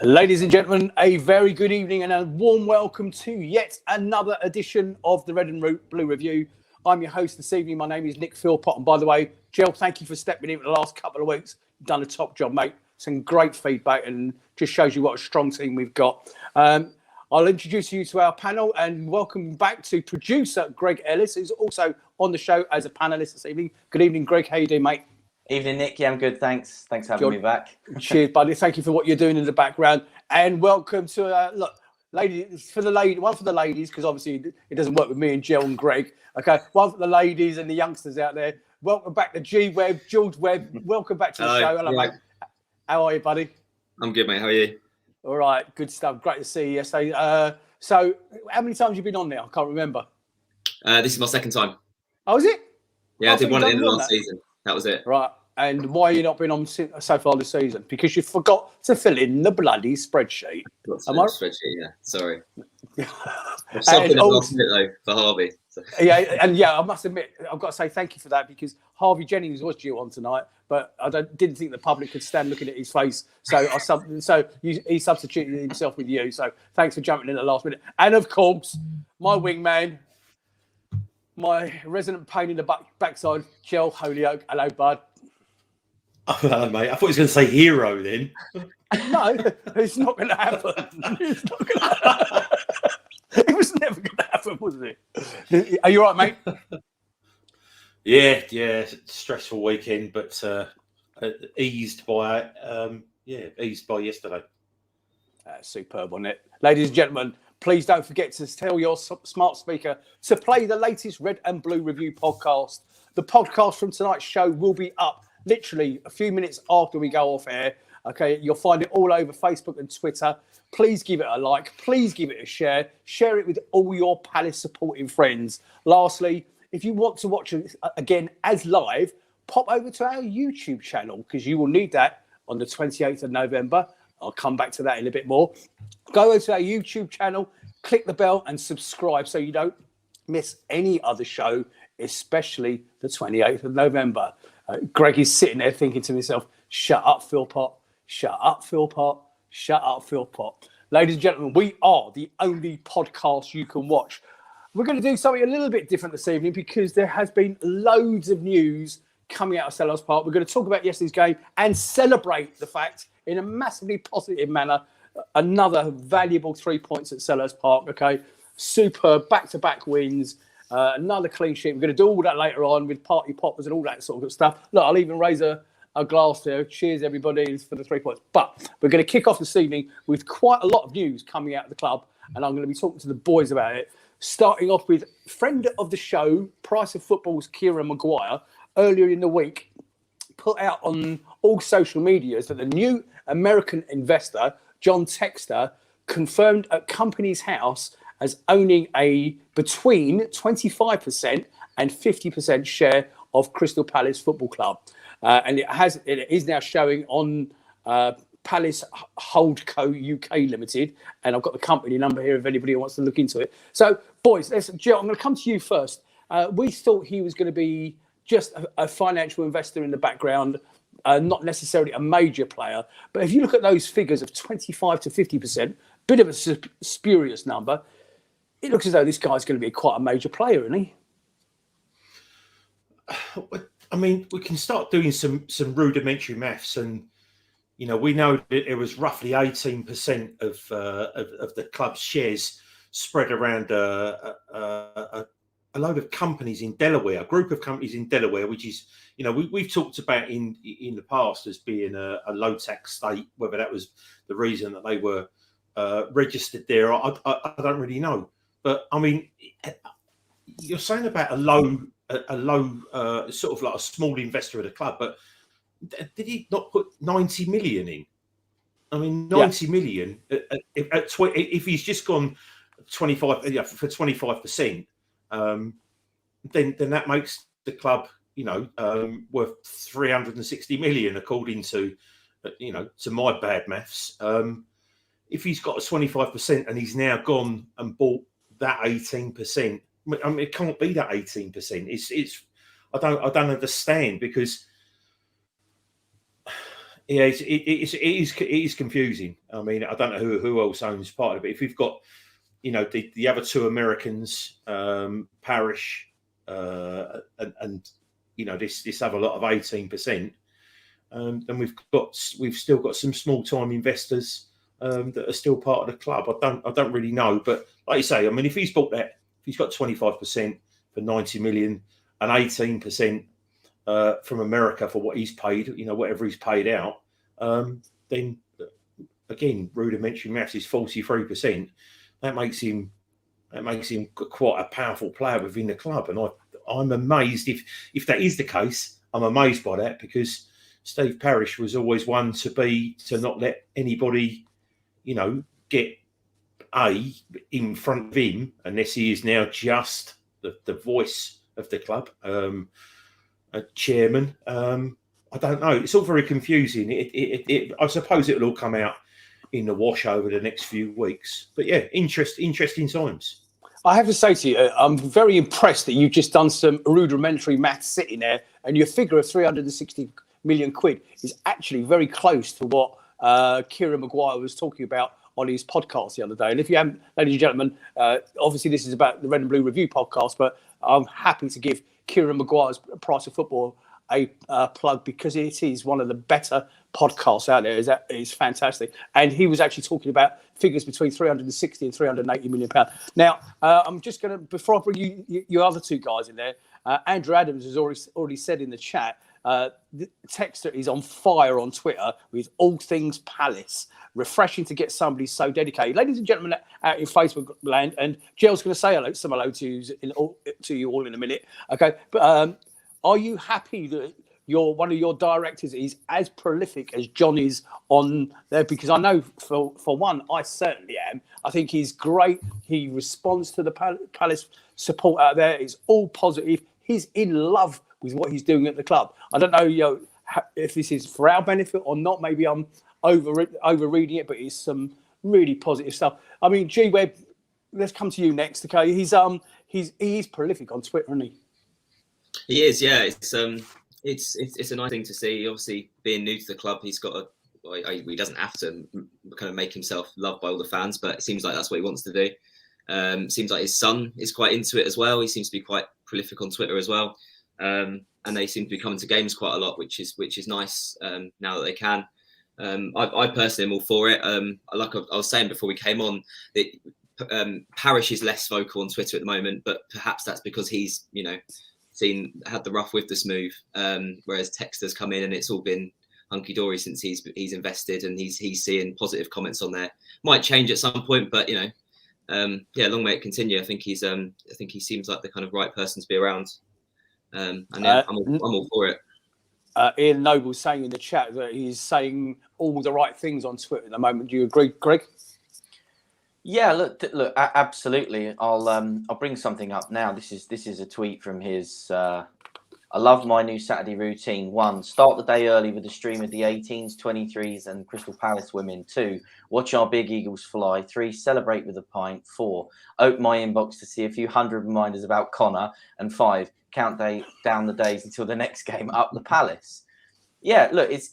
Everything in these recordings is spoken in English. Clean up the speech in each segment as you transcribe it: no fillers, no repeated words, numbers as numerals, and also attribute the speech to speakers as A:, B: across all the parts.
A: Ladies and gentlemen, a very good evening and a warm welcome to yet another edition of the Red and Blue Review. I'm your host this evening. My name is Nick Philpott. And by the way, Jill, thank you for stepping in for the last couple of weeks. You've done a top job, mate. Some great feedback and just shows you what a strong team we've got. I'll introduce you to our panel and welcome back to producer Greg Ellis, who's also on the show as a panelist this evening. Good evening, Greg. How you doing, mate?
B: Evening, Nick. Yeah, I'm good. Thanks for having me back.
A: Cheers, buddy. Thank you for what you're doing in the background. And welcome to, ladies, one for the ladies, because obviously it doesn't work with me and Jill and Greg. Okay, one for the ladies and the youngsters out there. Welcome back to G-Webb, George Webb. Welcome back to the show. Hello, mate. How are you, buddy?
C: I'm good, mate. How are you?
A: All right, good stuff. Great to see you yesterday. So how many times have you been on there? I can't remember.
C: This is my second time.
A: Oh, is it?
C: Yeah, I did one at the end of last season. That was it.
A: Right. And why have you not been on so far this season? Because you forgot to fill in the bloody spreadsheet.
C: Spreadsheet, yeah. Sorry. I've something last minute though for Harvey. So.
A: I must admit, I've got to say thank you for that because Harvey Jennings was due on tonight, but I didn't think the public could stand looking at his face. So he substituted himself with you. So thanks for jumping in at the last minute. And of course, my wingman, my resident pain in the backside, Joel Holyoke. Hello, bud.
D: Oh, hello, mate. I thought he was going to say hero then.
A: No, it's not going to happen. It's not going to happen. It was never going to happen, was it? Are you all right, mate?
D: Yeah. Stressful weekend, but eased by yesterday.
A: Superb, wasn't it? Ladies and gentlemen, please don't forget to tell your smart speaker to play the latest Red and Blue Review podcast. The podcast from tonight's show will be up literally a few minutes after we go off air. Okay, you'll find it all over Facebook and Twitter. Please give it a like. Please give it a share. Share it with all your Palace supporting friends. Lastly, if you want to watch it again as live, pop over to our YouTube channel because you will need that on the 28th of November. I'll come back to that in a bit more. Go over to our YouTube channel, click the bell and subscribe so you don't miss any other show, especially the 28th of November. Greg is sitting there thinking to himself, shut up, Philpott. Shut up, Philpott. Shut up, Philpott. Ladies and gentlemen, we are the only podcast you can watch. We're going to do something a little bit different this evening because there has been loads of news coming out of Selhurst Park. We're going to talk about yesterday's game and celebrate the fact in a massively positive manner, another valuable 3 points at Selhurst Park. Okay, superb back-to-back wins. Another clean sheet. We're going to do all that later on with party poppers and all that sort of stuff. Look, I'll even raise a glass there. Cheers, everybody, for the 3 points. But we're going to kick off this evening with quite a lot of news coming out of the club, and I'm going to be talking to the boys about it. Starting off with friend of the show, Price of Football's Kieran Maguire, earlier in the week, put out on all social medias that the new American investor, John Textor, confirmed at Company's House as owning a between 25% and 50% share of Crystal Palace Football Club. And it is now showing on Palace Holdco UK Limited. And I've got the company number here if anybody wants to look into it. So, boys, Jill, I'm going to come to you first. We thought he was going to be just a financial investor in the background, not necessarily a major player. But if you look at those figures of 25 to 50%, bit of a spurious number, it looks as though this guy's going to be quite a major player, isn't he?
D: I mean, we can start doing some rudimentary maths, and we know that it was roughly 18% of the club's shares spread around a load of companies in Delaware, a group of companies in Delaware, which is, we've talked about in the past as being a low tax state. Whether that was the reason that they were registered there, I don't really know. But I mean, you're saying about a low sort of like a small investor at a club, but did he not put 90 million in? I mean, 90 million if he's just gone 25 for 25%, then that makes the club worth 360 million according to to my bad maths. If he's got a 25% and he's now gone and bought that 18%, I mean, it can't be that 18%. It's I don't understand, because Yeah, it is confusing. I mean, I don't know who else owns part of it. If we've got, the other two Americans, Parish, and this other lot of 18%, then we've still got some small time investors that are still part of the club. I don't really know, but like you say, I mean, if he's got 25% for 90 million and 18% from America for what he's paid, whatever he's paid out, then again, rudimentary maths is 43%. That makes him quite a powerful player within the club, and I'm amazed if that is the case. I'm amazed by that, because Steve Parish was always one to not let anybody, get in front of him unless he is now just the voice of the club, a chairman. I don't know. It's all very confusing. I suppose it'll all come out in the wash over the next few weeks. But yeah, interesting times.
A: I have to say to you, I'm very impressed that you've just done some rudimentary maths sitting there, and your figure of 360 million quid is actually very close to what Kieran Maguire was talking about on his podcast the other day. And if you haven't, ladies and gentlemen, obviously this is about the Red and Blue Review podcast, but I'm happy to give Kieran Maguire's Price of Football a plug, because it is one of the better podcasts out there. It's fantastic. And he was actually talking about figures between 360 and 380 million pounds. Now, I'm just going to, before I bring you other two guys in there, Andrew Adams has already said in the chat, Texter is on fire on Twitter with all things Palace. Refreshing to get somebody so dedicated. Ladies and gentlemen out in Facebook land, and Jill's going to say hello to you all in a minute. Okay, but are you happy that one of your directors is as prolific as John is on there? Because I know for one, I certainly am. I think he's great. He responds to the Palace support out there. It's all positive. He's in love with what he's doing at the club. I don't know, if this is for our benefit or not. Maybe I'm overreading it, but it's some really positive stuff. I mean, G-Web, let's come to you next. Okay, he's prolific on Twitter, isn't he?
C: He is, yeah. It's a nice thing to see. Obviously, being new to the club, he's got he doesn't have to kind of make himself loved by all the fans, but it seems like that's what he wants to do. Seems like his son is quite into it as well. He seems to be quite prolific on Twitter as well, and they seem to be coming to games quite a lot, which is nice now that they can. I personally am all for it. Like I was saying before we came on, Parish is less vocal on Twitter at the moment, but perhaps that's because he's had the rough with the smooth, whereas Texter's come in and it's all been hunky dory since he's invested, and he's seeing positive comments on there. Might change at some point, but long may it continue. I think he seems like the kind of right person to be around, and yeah, I'm all for it.
A: Ian Noble's saying in the chat that he's saying all the right things on Twitter at the moment. Do you agree, Greg?
B: Yeah, look, absolutely. I'll bring something up now. This is a tweet from his. I love my new Saturday routine. 1, start the day early with a stream of the 18s, 23s, and Crystal Palace women. 2, watch our big Eagles fly. 3, celebrate with a pint. 4, open my inbox to see a few hundred reminders about Connor. And 5, count down the days until the next game up the Palace. Yeah, look, it's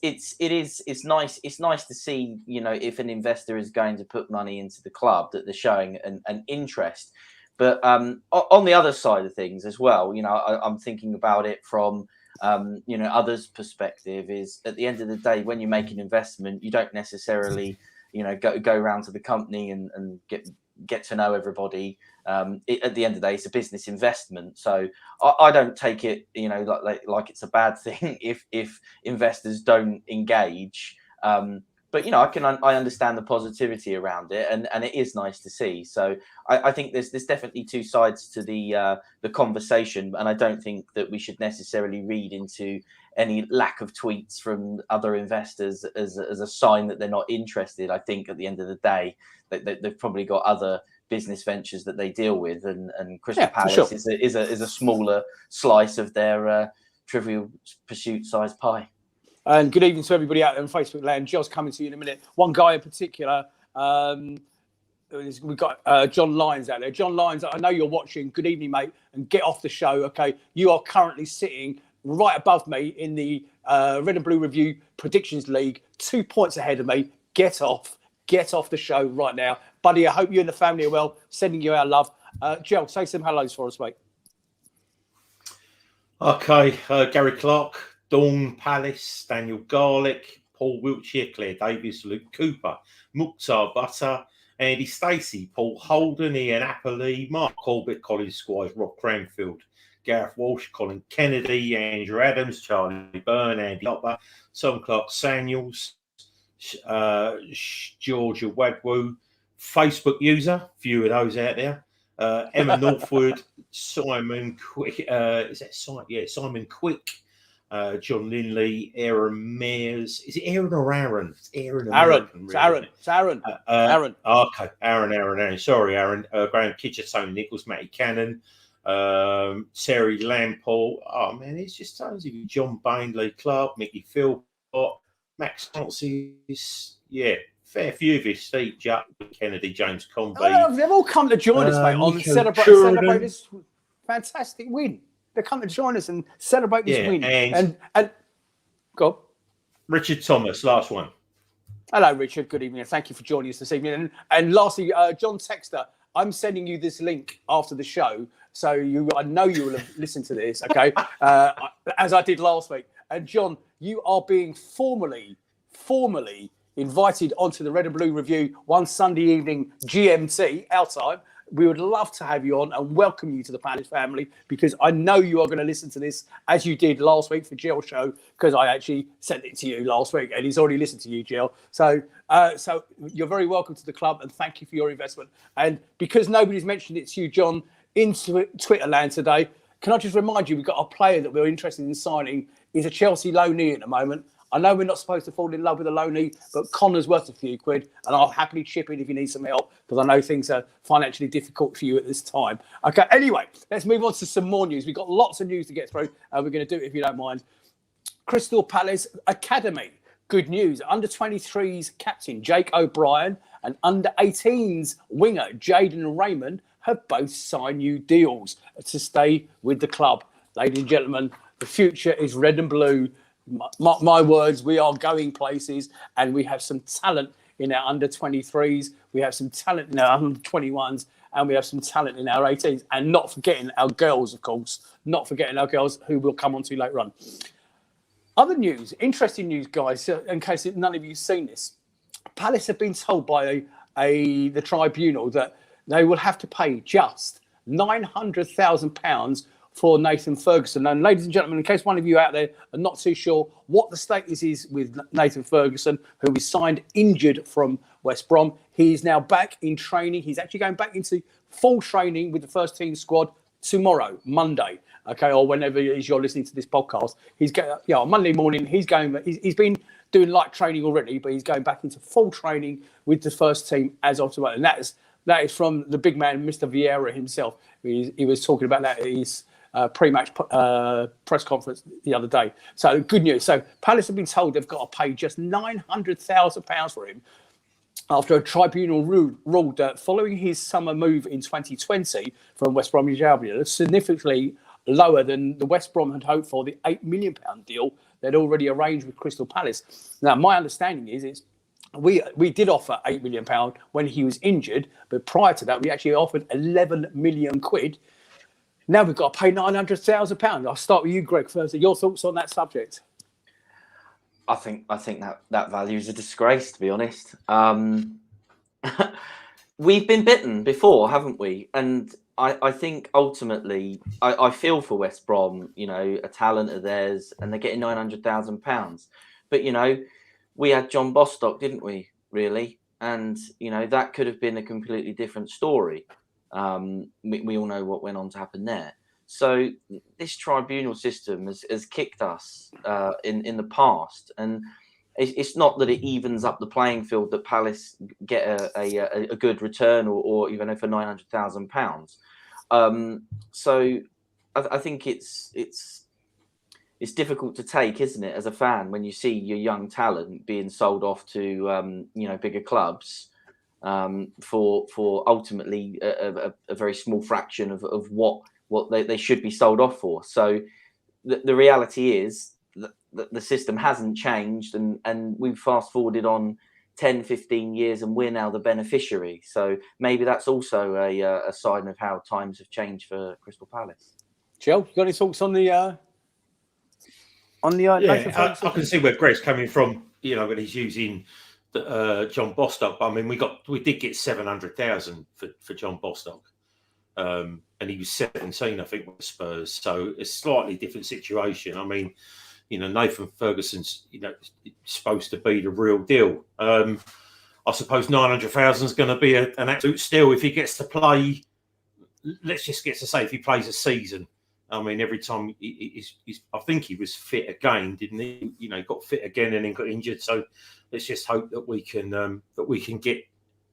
B: nice. It's nice to see, if an investor is going to put money into the club, that they're showing an interest. But on the other side of things as well, I'm thinking about it from others' perspective. Is at the end of the day, when you make an investment, you don't necessarily go around to the company and get to know everybody. At the end of the day, it's a business investment, so I don't take it like it's a bad thing if investors don't engage. But I understand the positivity around it, and it is nice to see. So I think there's definitely two sides to the conversation, and I don't think that we should necessarily read into any lack of tweets from other investors as a sign that they're not interested. I think at the end of the day, they've probably got other business ventures that they deal with, and Crystal Palace
A: sure.
B: is a smaller slice of their Trivial Pursuit size pie.
A: And good evening to everybody out there on Facebook land. Joe's coming to you in a minute. One guy in particular, we've got John Lyons out there. John Lyons, I know you're watching. Good evening, mate, and get off the show. Okay, you are currently sitting right above me in the Red and Blue Review Predictions League, 2 points ahead of me. Get off the show right now. Buddy, I hope you and the family are well. Sending you our love. Jill, say some hellos for us, mate.
D: Okay, Gary Clark, Dawn Palace, Daniel Garlick, Paul Wiltshire, Claire Davis, Luke Cooper, Mukhtar Butter, Andy Stacey, Paul Holden, Ian Appley, Mark Corbett, Colin Squires, Rob Cranfield, Gareth Walsh, Colin Kennedy, Andrew Adams, Charlie Byrne, Andy Hopper, Tom Clark Samuels, Georgia Wadwu, Facebook user, few of those out there. Emma Northwood, Simon Quick, Simon Quick, John Linley, Aaron Mears. Is it Aaron or Aaron? It's Aaron.
A: Aaron.
D: Really,
A: it's Aaron. It's Aaron. Aaron.
D: Okay, Aaron. Sorry, Aaron. Graham Kitcher, Tony Nichols, Matty Cannon, Terry Lampole. Oh man, it's just tons of you. John Bain, Lee Clark, Mickey Philpott, Max Francis. Yeah. Fair few of you, Steve Jupp, Kennedy, James Convey.
A: They've all come to join us, mate, on
D: Nico
A: celebrate this fantastic win. They come to join us and celebrate this win. And go on.
D: Richard Thomas, last one.
A: Hello, Richard. Good evening. Thank you for joining us this evening. And lastly, John Texter, I'm sending you this link after the show, so I know you will have listened to this, okay? As I did last week. And John, you are being formally invited onto the Red and Blue Review one Sunday evening, GMT, our time. We would love to have you on and welcome you to the Palace family, because I know you are going to listen to this as you did last week for Jill's show, because I actually sent it to you last week and he's already listened to you, Jill. So you're very welcome to the club and thank you for your investment. And because nobody's mentioned it to you, John, in Twitter land today, can I just remind you, we've got a player that we're interested in signing. He's a Chelsea loanee at the moment. I know we're not supposed to fall in love with a loanee, but Connor's worth a few quid, and I'll happily chip in if you need some help, because I know things are financially difficult for you at this time. Okay, anyway, let's move on to some more news. We've got lots of news to get through, and we're going to do it if you don't mind. Crystal Palace Academy. Good news. Under-23s captain Jake O'Brien and under-18s winger Jaden Raymond have both signed new deals to stay with the club. Ladies and gentlemen, the future is red and blue. Mark my words, we are going places, and we have some talent in our under-23s. We have some talent in our under-21s, and we have some talent in our 18s. And not forgetting our girls, of course. Not forgetting our girls, who we'll come on to later on. Other news, interesting news, guys, in case none of you have seen this. Palace have been told by the tribunal that they will have to pay just £900,000 for Nathan Ferguson. And ladies and gentlemen, in case one of you out there are not too sure what the status is with Nathan Ferguson, who was signed injured from West Brom, he is now back in training. He's actually going back into full training with the first team squad tomorrow, Monday, okay, or whenever it is you're listening to this podcast. He's going, on Monday morning. He's been doing light training already, but he's going back into full training with the first team as of tomorrow. And that is from the big man, Mr. Vieira himself. He was talking about that at his pre-match press conference the other day. So good news. So Palace have been told they've got to pay just £900,000 for him after a tribunal ruled that following his summer move in 2020 from West Bromwich Albion, significantly lower than the West Brom had hoped for, the £8 million deal they'd already arranged with Crystal Palace. Now, my understanding is we did offer £8 million when he was injured, but prior to that, we actually offered 11 million quid. Now we've got to pay £900,000. I'll start with you, Greg, first. Your thoughts on that subject?
B: I think that value is a disgrace, to be honest. We've been bitten before, haven't we? And I think ultimately, I feel for West Brom, a talent of theirs, and they're getting £900,000. But, we had John Bostock, didn't we, really? And, that could have been a completely different story. We all know what went on to happen there. So this tribunal system has kicked us in the past, and it's not that it evens up the playing field that Palace get a good return or even for £900,000. So I think it's difficult to take, isn't it, as a fan, when you see your young talent being sold off to bigger clubs for ultimately a very small fraction of what they should be sold off for. So the reality is that the system hasn't changed, and we've fast forwarded on 10, 15 years, and we're now the beneficiary. So maybe that's also a sign of how times have changed for Crystal Palace.
A: Jill, you got any thoughts on the
D: Yeah,
A: Nathan Ferguson?
D: I can see where Greg's coming from. When he's using John Bostock. I mean, we did get 700,000 for John Bostock, and he was 17, I think, with Spurs. So it's a slightly different situation. I mean, Nathan Ferguson's supposed to be the real deal. I suppose 900,000 is going to be an absolute steal if he gets to play. Let's just get to say if he plays a season. I mean, every time he's I think he was fit again, didn't he? He got fit again and then got injured. So let's just hope that we can get.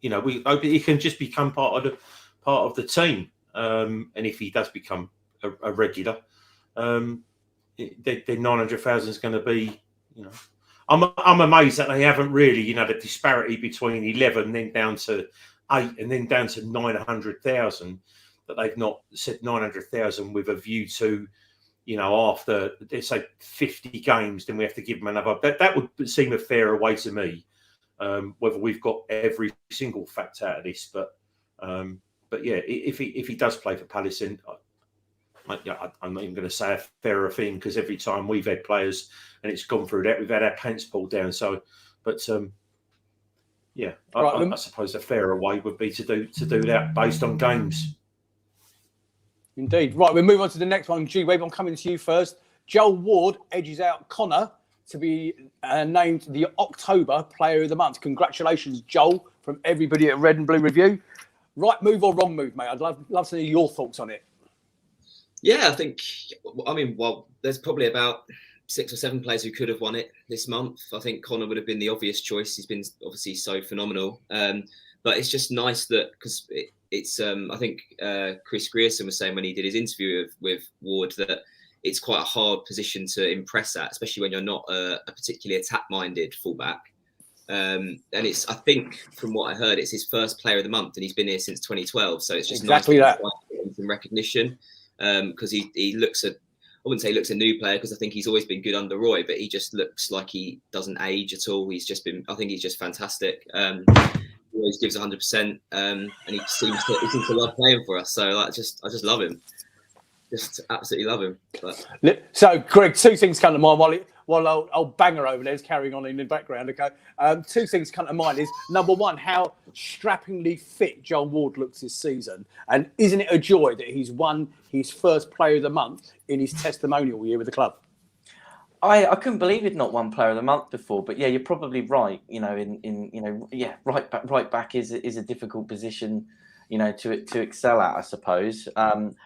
D: We hope he can just become part of the team. And if he does become a regular, then 900,000 is going to be. I'm amazed that they haven't really, the disparity between 11, then down to 8, and then down to 900,000. That they've not said 900,000 with a view to, after let's say 50 games, then we have to give them another. That would seem a fairer way to me. Whether we've got every single fact out of this, but yeah, if he does play for Palace, then I'm not even going to say a fairer thing, because every time we've had players and it's gone through that, we've had our pants pulled down. So, but yeah,
A: Right,
D: I suppose a fairer way would be to do that based on games.
A: Indeed. Right, we'll move on to the next one. G-Wave, I'm coming to you first. Joel Ward edges out Connor to be named the October Player of the Month. Congratulations, Joel, from everybody at Red and Blue Review. Right move or wrong move, mate? I'd love to hear your thoughts on it.
C: Yeah, I think, there's probably about 6 or 7 players who could have won it this month. I think Connor would have been the obvious choice. He's been obviously so phenomenal. But it's just nice that, because it's I think Chris Grierson was saying when he did his interview with Ward that it's quite a hard position to impress at, especially when you're not a particularly attack-minded fullback. And it's, I think, from what I heard, it's his first Player of the Month, and he's been here since 2012. So it's just
A: exactly
C: nice
A: that.
C: to get some recognition, because he looks I wouldn't say he looks a new player, because I think he's always been good under Roy, but he just looks like he doesn't age at all. I think he's just fantastic. He always gives 100%, and he seems to love playing for us. So I just love him, just absolutely love him. But...
A: So, Greg, 2 things come to mind while old Banger over there is carrying on in the background. Okay, 2 things come to mind is, number one, how strappingly fit Joel Ward looks this season, and isn't it a joy that he's won his first Player of the Month in his testimonial year with the club?
B: I couldn't believe he'd not won Player of the Month before, but yeah, you're probably right. Right back is a difficult position, to excel at, I suppose.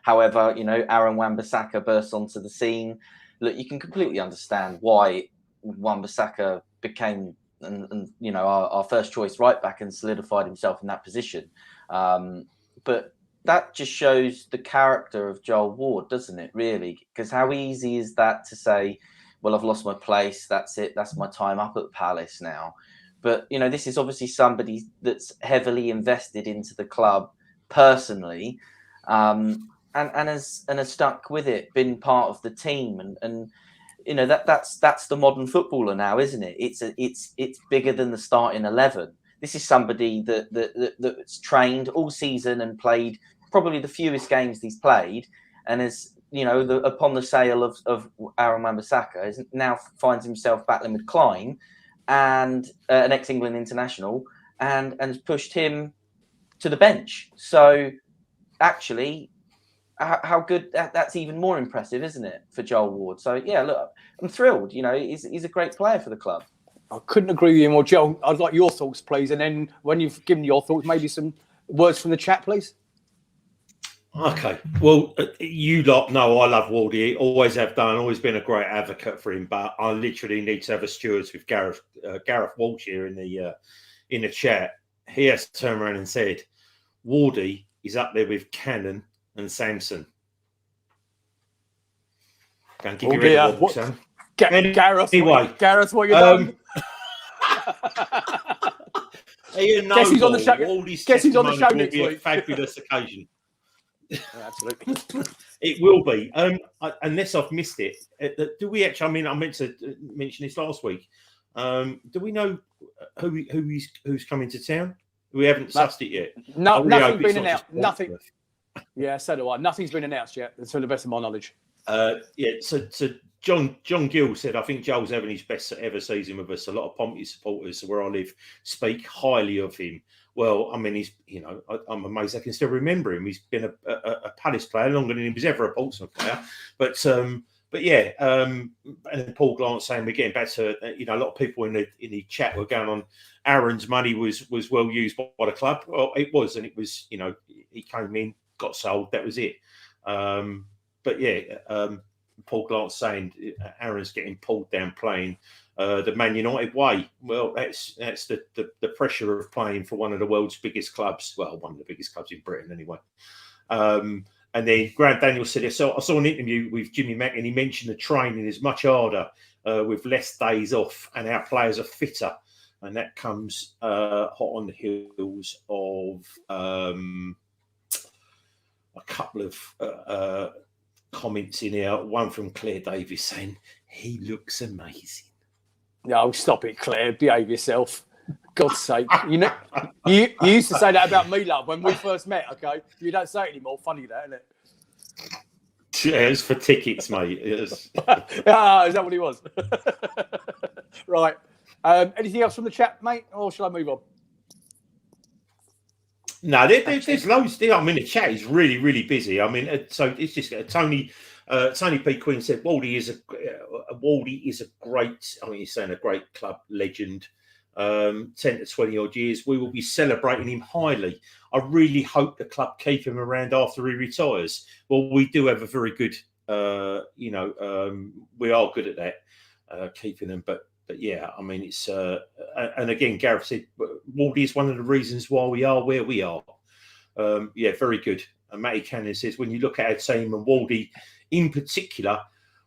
B: However, Aaron Wan-Bissaka bursts onto the scene. Look, you can completely understand why Wan-Bissaka became, our first choice right back and solidified himself in that position. But that just shows the character of Joel Ward, doesn't it? Really, because how easy is that to say, well, I've lost my place. That's it. That's my time up at Palace now. But, this is obviously somebody that's heavily invested into the club personally, and has stuck with it, been part of the team. And that's the modern footballer now, isn't it? It's bigger than the starting 11. This is somebody that's trained all season and played probably the fewest games he's played, and has, upon the sale of Aaron Wan-Bissaka, now finds himself battling with Klein and an ex-England international, and has pushed him to the bench. So actually, how good, that's even more impressive, isn't it, for Joel Ward? So yeah, look, I'm thrilled. He's a great player for the club.
A: I couldn't agree with you more. Joel, I'd like your thoughts, please. And then when you've given your thoughts, maybe some words from the chat, please.
D: Okay. Well, you lot know I love Wardy. Always have done. Always been a great advocate for him. But I literally need to have a stewards with Gareth Walsh here in the chat. He has turned around and said, Wardy is up there with Cannon and Samson. Go and give you a walk, Sam.
A: Gareth,
D: anyway,
A: Gareth, what you doing?
D: Guess
A: he's on the show. Guess he's on the show
D: will
A: next
D: be
A: week.
D: a fabulous occasion.
A: Yeah, absolutely.
D: It will be. Unless I've missed it. Do we actually? I mean, I meant to mention this last week. Do we know who's coming to town? We haven't sussed it yet.
A: No,
D: really
A: nothing's been announced. Nothing.
D: Portsmouth.
A: Yeah, so do I. Nothing's been announced yet, to the best of my knowledge.
D: So John Gill said, I think Joel's having his best ever season with us. A lot of Pompey supporters where I live speak highly of him. Well, I mean, he's, I'm amazed I can still remember him. He's been a Palace player longer than he was ever a Portsmouth player. But yeah, and then Paul Glance saying we're getting back to, a lot of people in the chat were going on. Aaron's money was well used by the club. Well, it was, and it was, he came in, got sold, that was it. But yeah, Paul Glance saying Aaron's getting pulled down playing the Man United way. Well, that's the pressure of playing for one of the world's biggest clubs. Well, one of the biggest clubs in Britain, anyway. And then Grant Daniel said, so I saw an interview with Jimmy Mack, and he mentioned the training is much harder with less days off, and our players are fitter. And that comes hot on the heels of a couple of comments in here. One from Claire Davis saying, he looks amazing.
A: No, stop it, Claire. Behave yourself. God's sake. You used to say that about me, love, when we first met, okay? You don't say it anymore. Funny that, isn't it?
D: Yeah, it's for tickets, mate. Is
A: that what he was? Right. Anything else from the chat, mate? Or shall I move on?
D: No, there's loads. I mean, the chat is really, really busy. I mean, so it's just Tony P. Quinn said Waldy is a great. I mean, he's saying a great club legend. 10 to 20 odd years, we will be celebrating him highly. I really hope the club keep him around after he retires. Well, we do have a very good, we are good at that, keeping them. But yeah, I mean, it's and again, Gareth said Waldy is one of the reasons why we are where we are. Yeah, very good. And Matty Cannon says when you look at our team and Waldy in particular,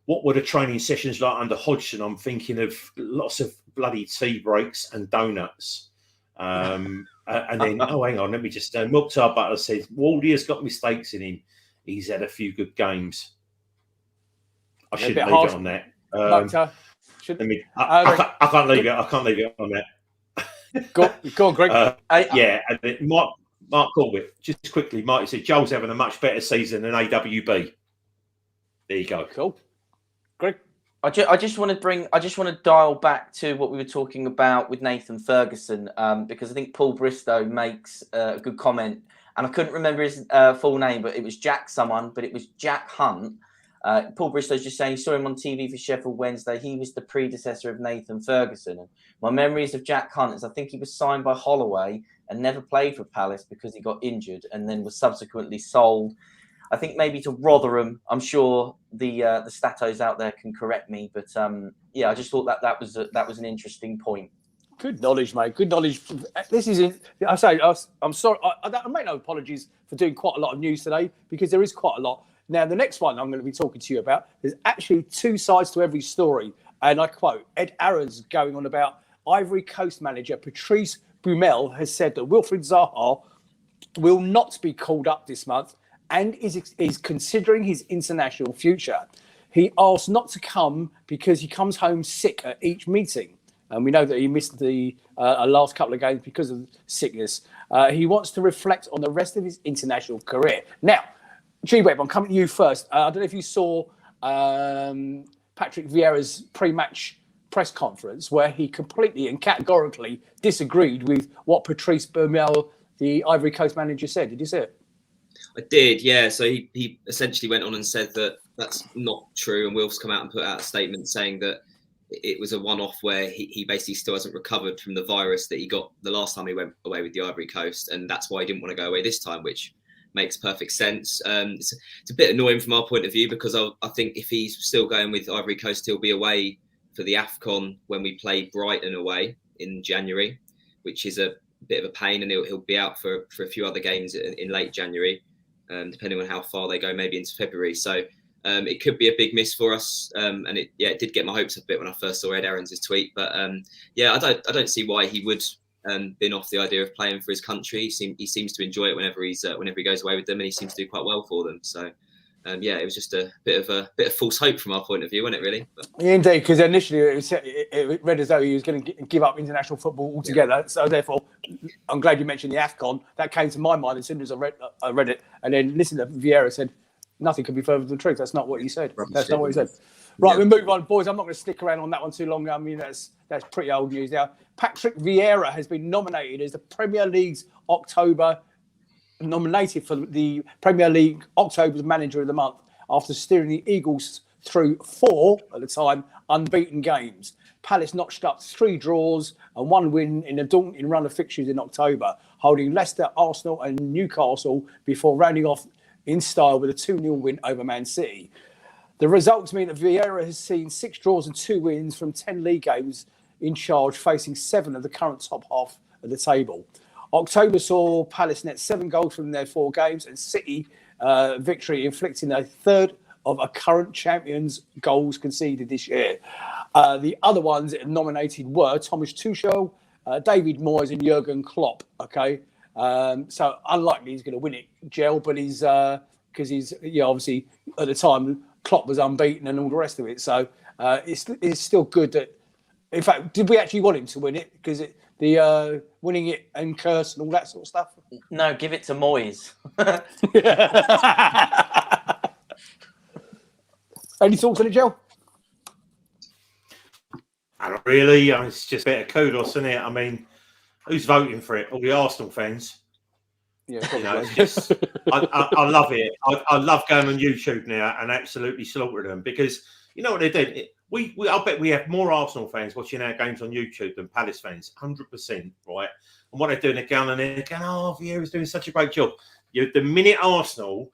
D: what were the training sessions like under Hodgson? I'm thinking of lots of bloody tea breaks and donuts. And then, hang on, let me just... Mukhtar Butler says, Waldy has got mistakes in him. He's had a few good games. I shouldn't leave it on that. I can't leave it. I can't leave it on that.
A: Go on, Greg.
D: Yeah, and then Mark Corwitt, just quickly, Mark said, Joel's having a much better season than AWB. There you go.
A: Cool. Greg?
B: I just want to dial back to what we were talking about with Nathan Ferguson, because I think Paul Bristow makes a good comment, and I couldn't remember his full name, but it was Jack Hunt. Paul Bristow's just saying he saw him on TV for Sheffield Wednesday. He was the predecessor of Nathan Ferguson. And my memories of Jack Hunt is I think he was signed by Holloway and never played for Palace because he got injured, and then was subsequently sold, I think maybe to Rotherham. I'm sure the statos out there can correct me, but yeah, I just thought that was an interesting point.
A: Good knowledge, mate. Good knowledge. This is. I'm sorry. I make no apologies for doing quite a lot of news today because there is quite a lot. Now, the next one I'm going to be talking to you about, there's actually two sides to every story, and I quote Ed Aaron's going on about Ivory Coast manager Patrice Brumel has said that Wilfried Zaha will not be called up this month and is considering his international future. He asked not to come because he comes home sick at each meeting. And we know that he missed the last couple of games because of sickness. He wants to reflect on the rest of his international career. Now, G-Web, I'm coming to you first. I don't know if you saw Patrick Vieira's pre-match press conference where he completely and categorically disagreed with what Patrice Brumel, the Ivory Coast manager, said. Did you see it?
C: I did, yeah. So he essentially went on and said that that's not true, and Wilf's come out and put out a statement saying that it was a one-off where he basically still hasn't recovered from the virus that he got the last time he went away with the Ivory Coast, and that's why he didn't want to go away this time, which makes perfect sense. It's a bit annoying from our point of view because I think if he's still going with Ivory Coast, he'll be away for the AFCON when we play Brighton away in January, which is a bit of a pain, and he'll be out for a few other games in late January, depending on how far they go, maybe into February. So it could be a big miss for us, and it did get my hopes up a bit when I first saw Ed Aaron's tweet. But yeah, I don't see why he would been off the idea of playing for his country. He seems to enjoy it whenever he goes away with them, and he seems to do quite well for them. So. It was just a bit of false hope from our point of view, wasn't it? Really,
A: Yeah, indeed, because initially it read as though he was going to give up international football altogether. Yeah. So therefore, I'm glad you mentioned the AFCON. That came to my mind as soon as I read it, and then listened to Vieira said, "Nothing could be further from the truth." That's not what he said. That's not what he said. Right, we move on, boys. I'm not going to stick around on that one too long. I mean, that's pretty old news now. Patrick Vieira has been nominated as the Premier League's nominated for the Premier League October's Manager of the Month after steering the Eagles through 4, at the time, unbeaten games. Palace notched up 3 draws and 1 win in a daunting run of fixtures in October, holding Leicester, Arsenal and Newcastle before rounding off in style with a 2-0 win over Man City. The results mean that Vieira has seen 6 draws and 2 wins from 10 league games in charge, facing 7 of the current top half of the table. October saw Palace net 7 goals from their 4 games, and City victory inflicting a third of a current champion's goals conceded this year. The other ones nominated were Thomas Tuchel, David Moyes and Jurgen Klopp. Okay, so unlikely he's going to win it, Gel, but he's because he's obviously at the time Klopp was unbeaten and all the rest of it. So it's still good that. In fact, did we actually want him to win it? Because the winning it and curse and all that sort of stuff.
B: No, give it to Moyes.
A: Any thoughts on it, Joe?
D: Not really. It's just a bit of kudos, isn't it? I mean, who's voting for it? All the Arsenal fans.
A: Yeah,
D: it's just. I love it. I love going on YouTube now and absolutely slaughtering them because you know what they did. I bet we have more Arsenal fans watching our games on YouTube than Palace fans, 100%, right? And what they're doing, they're going, oh, Vieira's doing such a great job. The minute Arsenal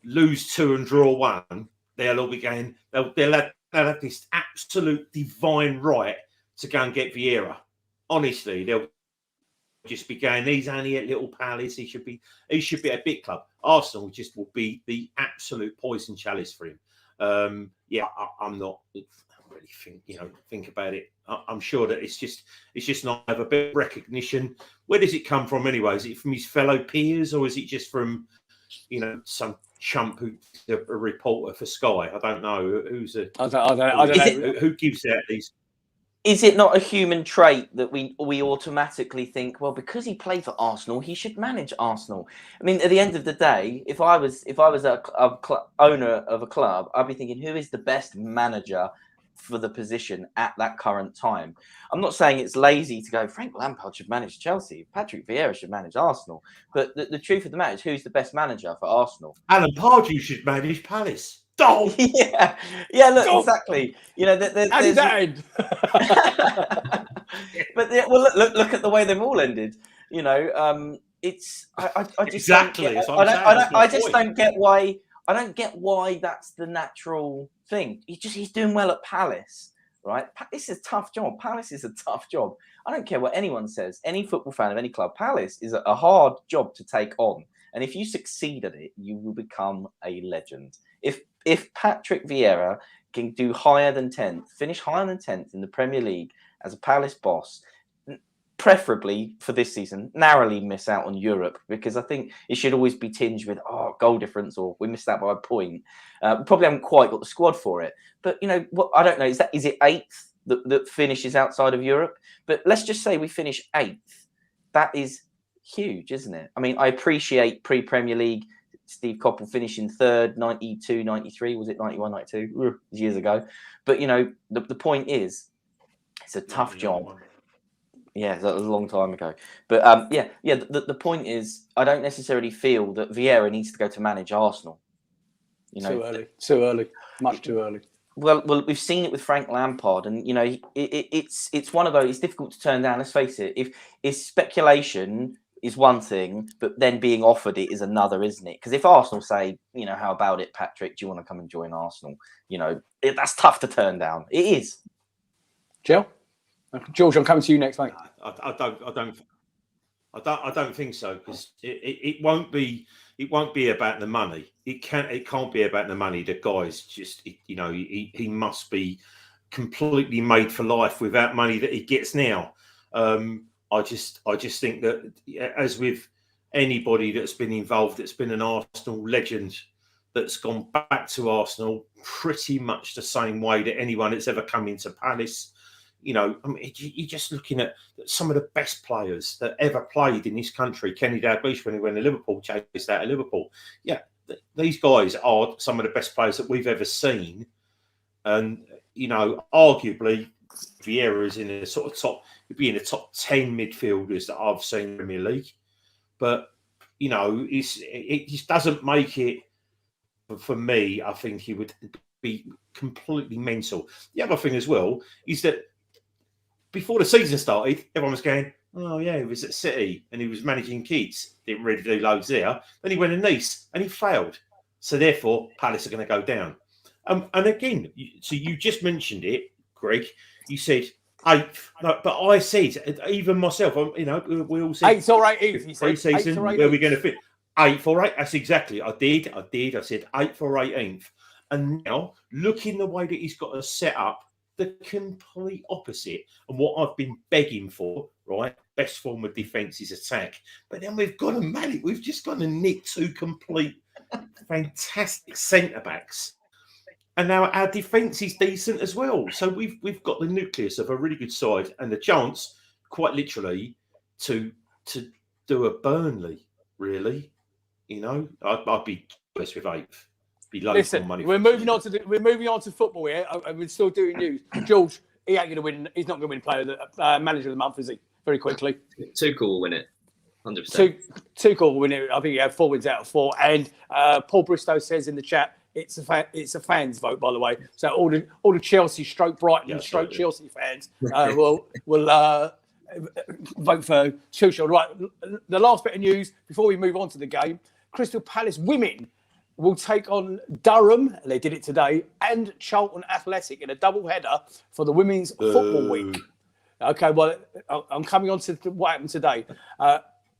D: lose 2 and draw 1, they'll all be going, they'll have this absolute divine right to go and get Vieira. Honestly, they'll just be going, he's only at Little Palace, he should be at a big club. Arsenal just will be the absolute poison chalice for him. I'm not really think about it. I'm sure that it's just not have a bit of recognition. Where does it come from anyway? Is it from his fellow peers or is it just from some chump who's a reporter for Sky? I don't know who's a. I don't know who gives out these.
B: Is it not a human trait that we automatically think, well, because he played for Arsenal, he should manage Arsenal? I mean, at the end of the day, if I was a owner of a club, I'd be thinking, who is the best manager for the position at that current time? I'm not saying it's lazy to go, Frank Lampard should manage Chelsea, Patrick Vieira should manage Arsenal. But the truth of the matter is, who's the best manager for Arsenal?
D: Alan Pardew should manage Palace.
B: Look, exactly.
A: How did that end?
B: But look at the way they've all ended. It's I just
D: exactly.
B: I just don't get why. I don't get why that's the natural thing. He's doing well at Palace, right? This is a tough job. Palace is a tough job. I don't care what anyone says. Any football fan of any club, Palace is a hard job to take on. And if you succeed at it, you will become a legend. If Patrick Vieira can do higher than 10th, finish higher than 10th in the Premier League as a Palace boss, preferably for this season, narrowly miss out on Europe, because I think it should always be tinged with goal difference or we missed out by a point. We probably haven't quite got the squad for it. But what I don't know is it 8th that finishes outside of Europe? But let's just say we finish 8th. That is huge, isn't it? I mean, I appreciate pre-Premier League Steve Coppell finishing 3rd, 92, 93, was it 91, 92? Years ago. But, the point is, it's a tough job. Yeah, that was a long time ago. But, the point is, I don't necessarily feel that Vieira needs to go to manage Arsenal.
A: Too early, much too early.
B: Well, we've seen it with Frank Lampard, and it's one of those. It's difficult to turn down. Let's face it. If speculation is one thing, but then being offered it is another, isn't it? Because if Arsenal say, how about it, Patrick? Do you want to come and join Arsenal? That's tough to turn down. It is.
A: George, I'm coming to you next, mate.
D: I don't think so, because it won't be about the money. It can't be about the money. The guy's just he must be completely made for life without money that he gets now. I just think that, as with anybody that's been involved, that's been an Arsenal legend, that's gone back to Arsenal pretty much the same way that anyone that's ever come into Palace. I mean, you're just looking at some of the best players that ever played in this country. Kenny Dalglish, when he went to Liverpool, chased out of Liverpool. Yeah, these guys are some of the best players that we've ever seen. And, arguably, Vieira is in a sort of he'd be in the top 10 midfielders that I've seen in the Premier League. But, it just doesn't make it, for me, I think he would be completely mental. The other thing as well is that before the season started, everyone was going, oh, yeah, he was at City and he was managing kids. Didn't really do loads there. Then he went to Nice and he failed. So therefore, Palace are going to go down. And again, so you just mentioned it, Greg. You said 8th. No, but I said, even myself, we all said
A: 8th or 8th.
D: Pre-season, where we're going to fit. 8th or 8th. That's exactly. I did. I said 8th or 18th. And now, looking the way that he's got us set up, the complete opposite. And what I've been begging for, right? Best form of defence is attack. But then we've got to manage. We've just got to nick 2 complete, fantastic centre-backs. And now our defence is decent as well. So we've got the nucleus of a really good side and the chance, quite literally, to do a Burnley, really. I'd be blessed with 8th.
A: Listen, we're moving on to football here, and we're still doing news. George, he ain't going to win. He's not going to win manager of the month, is he? Very quickly.
C: Tuchel will win it, 100%.
A: Tuchel will win it. I think he had 4 wins out of 4. And Paul Bristow says in the chat, it's a fans vote, by the way. So all the Chelsea, stroke Brighton, stroke Chelsea fans will vote for Tuchel. Right. The last bit of news before we move on to the game: Crystal Palace women will take on Durham, and they did it today, and Charlton Athletic in a double header for the Women's Football Week. Okay, well, I'm coming on to what happened today.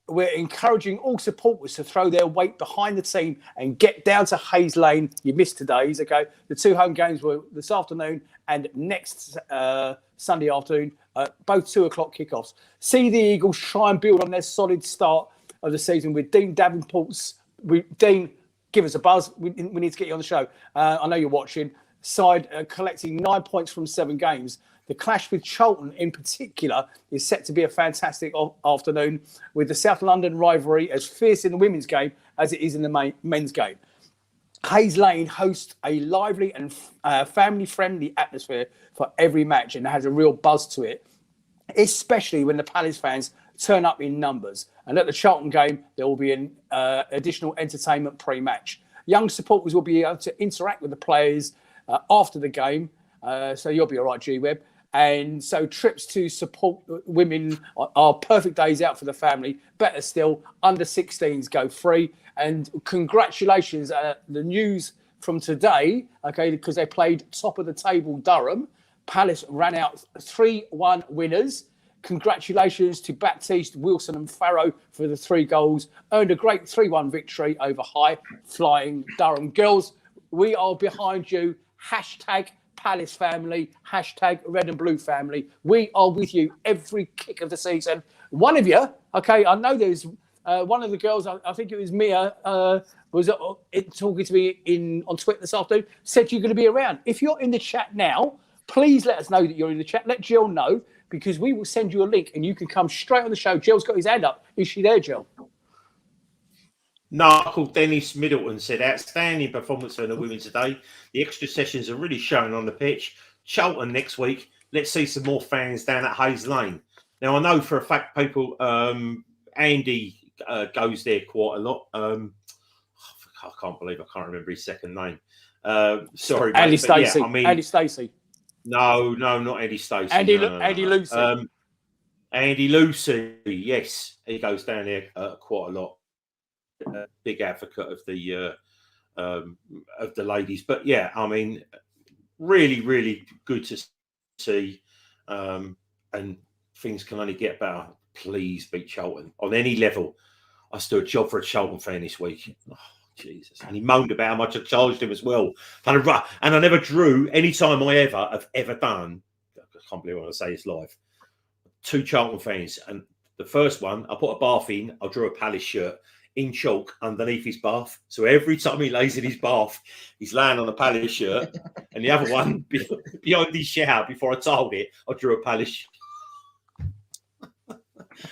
A: We're encouraging all supporters to throw their weight behind the team and get down to Hayes Lane. You missed today's, okay? The 2 home games were this afternoon and next Sunday afternoon, both 2 o'clock kickoffs. See the Eagles try and build on their solid start of the season with Dean Davenport's... Dean, give us a buzz. We need to get you on the show. I know you're watching. Side collecting 9 points from 7 games. The clash with Charlton in particular is set to be a fantastic afternoon, with the South London rivalry as fierce in the women's game as it is in the men's game. Hayes Lane hosts a lively and family-friendly atmosphere for every match, and has a real buzz to it, especially when the Palace fans turn up in numbers. And at the Charlton game, there will be an additional entertainment pre-match. Young supporters will be able to interact with the players after the game, so you'll be all right, G-Web. And so trips to support women are perfect days out for the family. Better still, under 16s go free. And congratulations, the news from today, okay, because they played top of the table Durham. Palace ran out 3-1 winners. Congratulations to Baptiste, Wilson and Farrow for the 3 goals. Earned a great 3-1 victory over high-flying Durham. Girls, we are behind you. Hashtag Palace family, hashtag Red and Blue family. We are with you every kick of the season. One of you, okay, I know there's one of the girls, I think it was Mia, was talking to me on Twitter this afternoon, said you're going to be around. If you're in the chat now, please let us know that you're in the chat. Let Jill know, because we will send you a link and you can come straight on the show. Jill's got his hand up. Is she there, Jill?
D: Knuckle Dennis Middleton said, outstanding performance for the women today. The extra sessions are really showing on the pitch. Charlton next week. Let's see some more fans down at Hayes Lane. Now, I know for a fact people, Andy goes there quite a lot. I can't believe I can't remember his second name. Sorry,
A: Andy Stacey.
D: Yeah,
A: Andy Stacey.
D: No, not Andy Stacey.
A: Andy
D: Lucy. Andy Lucy, yes. He goes down there quite a lot. Big advocate of the ladies, but yeah, I mean, really, really good to see, and things can only get better. Please beat Charlton on any level. I still a job for a Charlton fan this week. Oh, Jesus, and he moaned about how much I charged him as well, and I never drew any time I have ever done. I can't believe what I say it's live. 2 Charlton fans, and The first one, I put a bath in, I drew a Palace shirt in chalk underneath his bath. So every time he lays in his bath, he's laying on a Palace shirt. And the other one, behind his shower, before I told it, I drew a Palace shirt.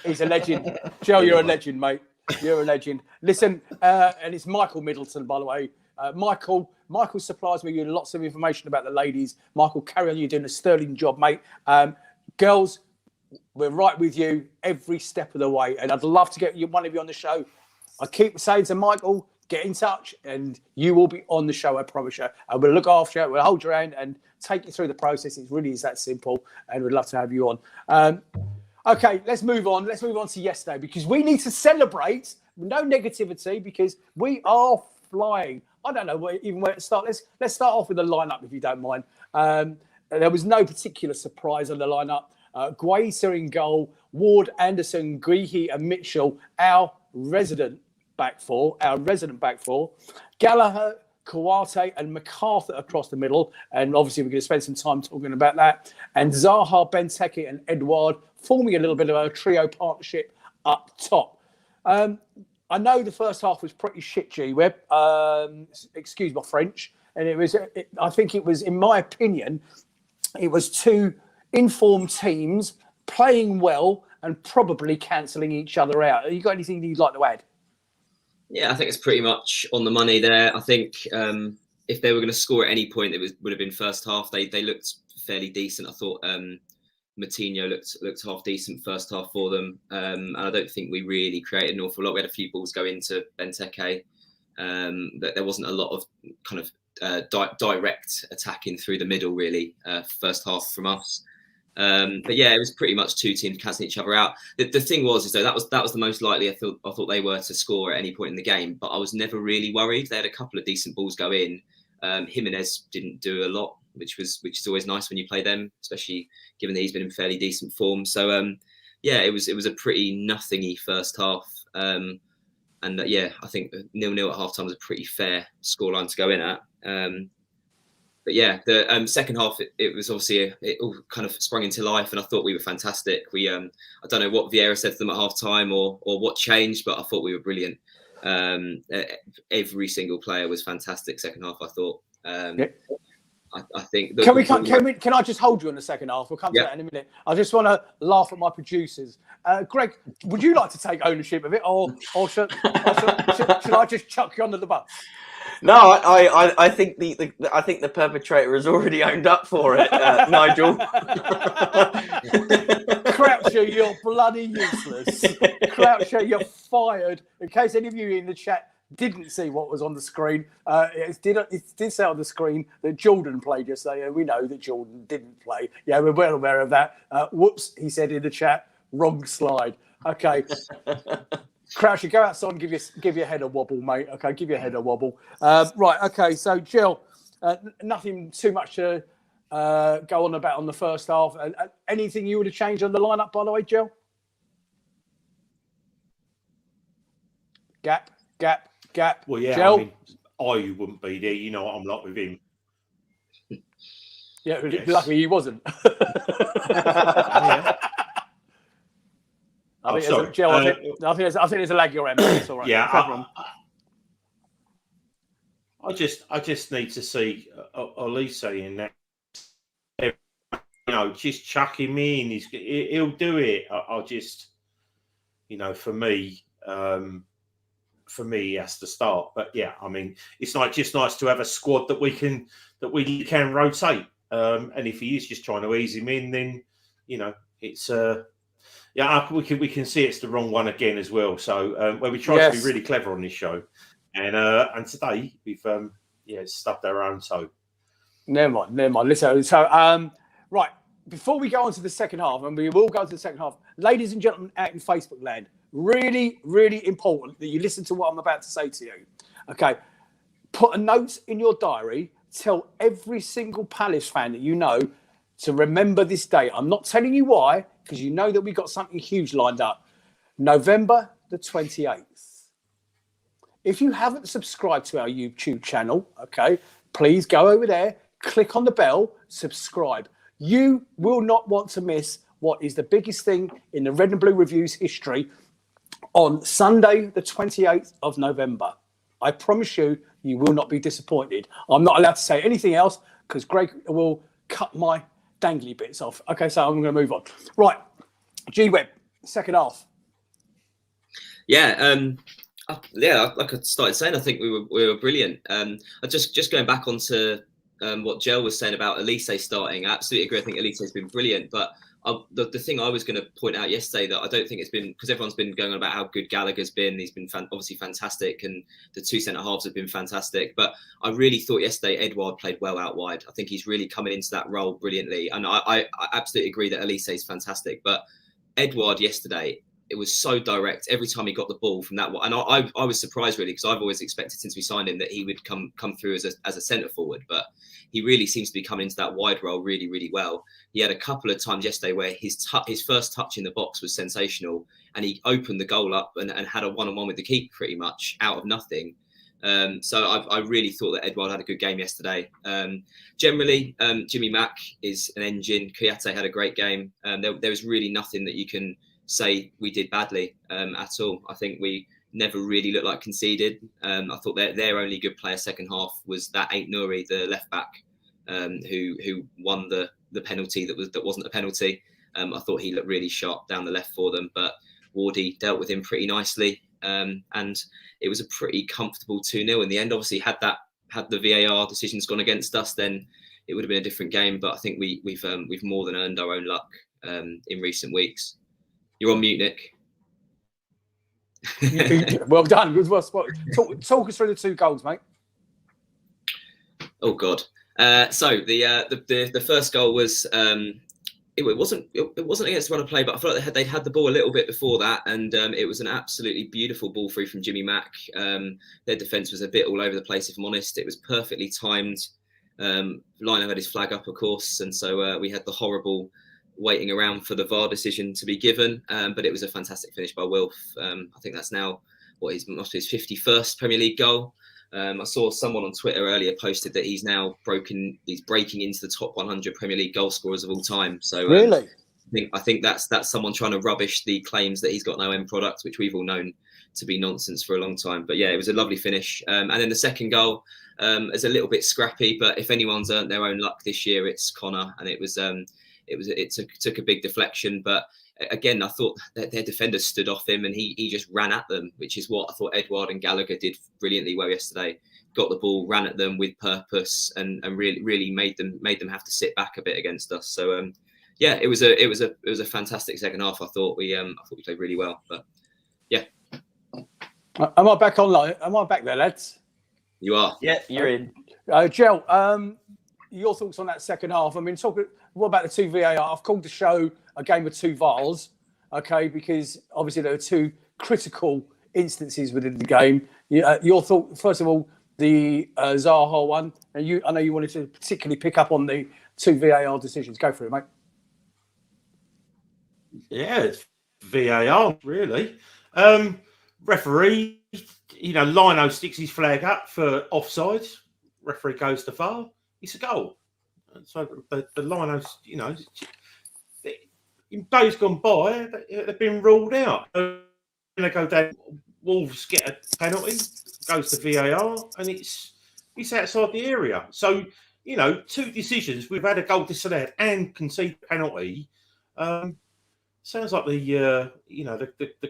A: He's a legend. Joe, you're a legend, mate. You're a legend. Listen, and it's Michael Middleton, by the way. Michael supplies me with lots of information about the ladies. Michael, carry on. You're doing a sterling job, mate. Girls, we're right with you every step of the way. And I'd love to get one of you on the show. I keep saying to Michael, get in touch and you will be on the show, I promise you. And we'll look after you. We'll hold your hand and take you through the process. It really is that simple. And we'd love to have you on. Okay, let's move on. Let's move on to yesterday because we need to celebrate. No negativity because we are flying. I don't know where to start. Let's start off with the lineup if you don't mind. There was no particular surprise on the lineup. Guaita in goal, Ward, Anderson, Guihi and Mitchell, our resident back four. Gallagher, Kouate and MacArthur across the middle. And obviously we're going to spend some time talking about that. And Zaha, Benteke and Edouard forming a little bit of a trio partnership up top. I know the first half was pretty shit, G-Web. Excuse my French. And I think it was, in my opinion, it was two informed teams playing well and probably cancelling each other out. Have you got anything you'd like to add?
C: Yeah, I think it's pretty much on the money there. I think if they were going to score at any point, would have been first half. They looked fairly decent. I thought Moutinho looked half decent first half for them. And I don't think we really created an awful lot. We had a few balls go into Benteke. There wasn't a lot of kind of direct attacking through the middle, really, first half from us. But yeah, it was pretty much two teams cancelling each other out. The thing was, though, that was the most likely I thought they were to score at any point in the game. But I was never really worried. They had a couple of decent balls go in. Jimenez didn't do a lot, which is always nice when you play them, especially given that he's been in fairly decent form. So yeah, it was a pretty nothingy first half. Yeah, I think 0-0 at half time was a pretty fair scoreline to go in at. But yeah, the second half, it was obviously, it all kind of sprung into life and I thought we were fantastic. I don't know what Vieira said to them at half time or what changed, but I thought we were brilliant. Every single player was fantastic second half, I thought. Yeah. I think.
A: Can I just hold you in the second half? We'll come to that in a minute. I just want to laugh at my producers. Greg, would you like to take ownership of it, or should I just chuck you under the bus?
B: No, I think the perpetrator has already owned up for it, Nigel.
A: Croucher, you're bloody useless. Croucher, you're fired. In case any of you in the chat didn't see what was on the screen, it did say on the screen that Jordan played yesterday. We know that Jordan didn't play. Yeah, we're well aware of that. Whoops, he said in the chat, wrong slide. Okay. Croucher, go outside and give your head a wobble, mate. Okay, give your head a wobble. Right, okay, so Jill, nothing too much to go on about on the first half. Anything you would have changed on the lineup, by the way, Jill? Gap.
D: Well, yeah,
A: Jill?
D: I mean, I wouldn't be there. You know what I'm like with him.
A: Yeah, yes. Luckily he wasn't.
D: Yeah.
A: I think there's a lag your end. It's all right.
D: Yeah, I just need to see Olise in that. You know, just chuck him in. He'll do it. I'll just, you know, for me, he has to start. But yeah, I mean, it's just nice to have a squad that we can rotate. And if he is just trying to ease him in, then you know, it's yeah, we can see it's the wrong one again as well. So where we try to be really clever on this show, and today we've stubbed our own toe.
A: Never mind. Listen, so right before we go on to the second half, and we will go to the second half, ladies and gentlemen, out in Facebook land, really, really important that you listen to what I'm about to say to you. Okay, put a note in your diary. Tell every single Palace fan that you know to remember this date. I'm not telling you why, because you know that we've got something huge lined up. November the 28th. If you haven't subscribed to our YouTube channel, okay, please go over there, click on the bell, subscribe. You will not want to miss what is the biggest thing in the Red and Blue Review's history on Sunday, the 28th of November. I promise you, you will not be disappointed. I'm not allowed to say anything else because Greg will cut my dangly bits off. Okay, so I'm going to move on. Right, G-Web, second half.
C: Yeah, like I started saying, I think we were brilliant. I just going back onto what Joe was saying about Elise starting. I absolutely agree. I think Elise has been brilliant, but the thing I was going to point out yesterday that I don't think it's been, because everyone's been going on about how good Gallagher's been. He's been obviously fantastic, and the two centre halves have been fantastic. But I really thought yesterday Edouard played well out wide. I think he's really coming into that role brilliantly, and I absolutely agree that Elise is fantastic. But Edouard yesterday, it was so direct every time he got the ball from that one. And I was surprised really, because I've always expected since we signed him that he would come through as a centre forward, but he really seems to be coming into that wide role really, really well. He had a couple of times yesterday where his first touch in the box was sensational, and he opened the goal up and had a one-on-one with the keeper pretty much out of nothing. So I really thought that Edouard had a good game yesterday. Generally, Jimmy Mack is an engine. Kouyaté had a great game. There was really nothing that you can say we did badly at all. I think we never really looked like conceded. I thought their only good player second half was that Aït-Nouri, the left back, who won the penalty that wasn't a penalty. I thought he looked really sharp down the left for them, but Wardy dealt with him pretty nicely, and it was a pretty comfortable 2-0 in the end. Obviously, had the VAR decisions gone against us, then it would have been a different game. But I think we've more than earned our own luck in recent weeks. You're on mute, Nick.
A: Well done. Good work. Talk us through the two goals, mate.
C: Oh God. So the first goal was it wasn't against the run of play, but I felt like they'd had the ball a little bit before that, and it was an absolutely beautiful ball through from Jimmy Mack. Their defence was a bit all over the place, if I'm honest. It was perfectly timed. Lino had his flag up, of course, and so we had the horrible waiting around for the VAR decision to be given, but it was a fantastic finish by Wilf. I think that's now must be his 51st Premier League goal. I saw someone on Twitter earlier posted that he's breaking into the top 100 Premier League goal scorers of all time. So
A: really,
C: I think that's someone trying to rubbish the claims that he's got no end product, which we've all known to be nonsense for a long time. But yeah, it was a lovely finish. And then the second goal is a little bit scrappy, but if anyone's earned their own luck this year, it's Connor, and it took a big deflection, but again, I thought that their defenders stood off him, and he just ran at them, which is what I thought Edouard and Gallagher did brilliantly well yesterday. Got the ball, ran at them with purpose, and really made them have to sit back a bit against us. So yeah, it was a fantastic second half. I thought we played really well. But yeah,
A: am I back online? Am I back there, lads?
C: You are.
B: Yeah, you're in.
A: Gel, your thoughts on that second half? I mean, what about the two VAR? I've called the show a game of two VARs, okay, because obviously there are two critical instances within the game. Your thought, first of all, the Zaha one, and I know you wanted to particularly pick up on the two VAR decisions. Go for it, mate.
D: Yeah, it's VAR, really. Referee, Lino sticks his flag up for offside. Referee goes to VAR. It's a goal. So the Linos, in days gone by, they've been ruled out. And they go down. Wolves get a penalty, goes to VAR, and it's outside the area. So two decisions. We've had a goal disallowed and conceded penalty. Sounds like the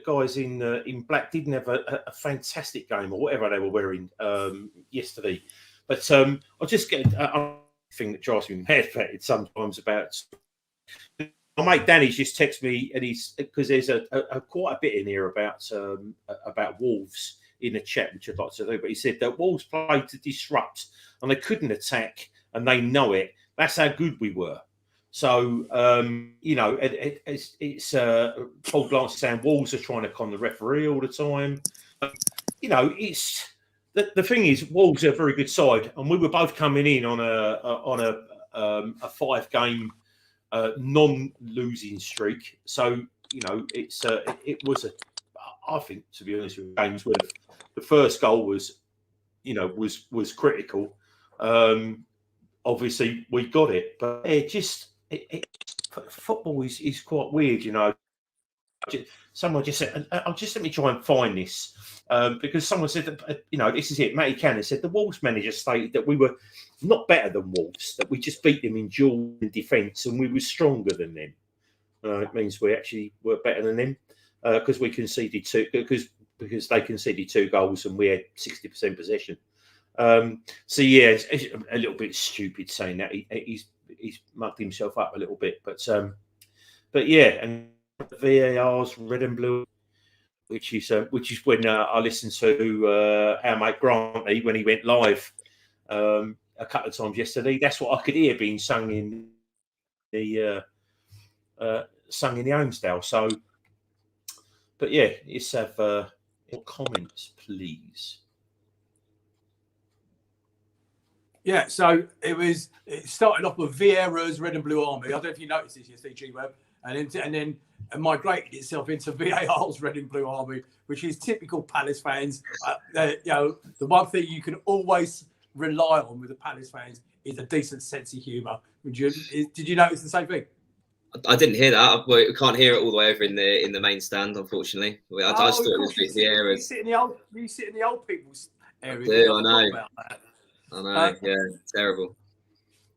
D: guys in black didn't have a fantastic game or whatever they were wearing yesterday. But I'll just get a thing that drives me mad sometimes about. My mate Danny's just texted me, and he's because there's a quite a bit in here about Wolves in the chat, which I'd like to do. But he said that Wolves played to disrupt, and they couldn't attack, and they know it. That's how good we were. So it's Paul Glance saying Wolves are trying to con the referee all the time. It's. The thing is, Wolves are a very good side, and we were both coming in on a 5-game non-losing streak. So it was I think, to be honest with you, games where the first goal was critical. Obviously, we got it, but it football is quite weird, you know. Someone just said, I'll just let me try and find this because someone said that, you know, this is it. Matty Cannon said the Wolves manager stated that we were not better than Wolves, that we just beat them in duel and defence and we were stronger than them. It means we actually were better than them because we conceded two, because they conceded 2 goals and we had 60% possession. So yeah, it's a little bit stupid saying that. He's mugged himself up a little bit, but yeah, and VAR's red and blue, which is when I listened to our mate Granty when he went live a couple of times yesterday. That's what I could hear being sung in the Holmesdale. So, but yeah, let's have comments, please.
A: Yeah, so it started off with Vieira's Red and Blue Army. I don't know if you noticed this yesterday, G-Web, and then migrated itself into VAR's Red and Blue Army, which is typical Palace fans. You know, the one thing you can always rely on with the Palace fans is a decent sense of humour. Did you notice the same thing?
C: I didn't hear that. We can't hear it all the way over in the main stand, unfortunately. I just thought it was Vieira's.
A: You sit in the old people's area.
C: I know. I know, yeah, terrible.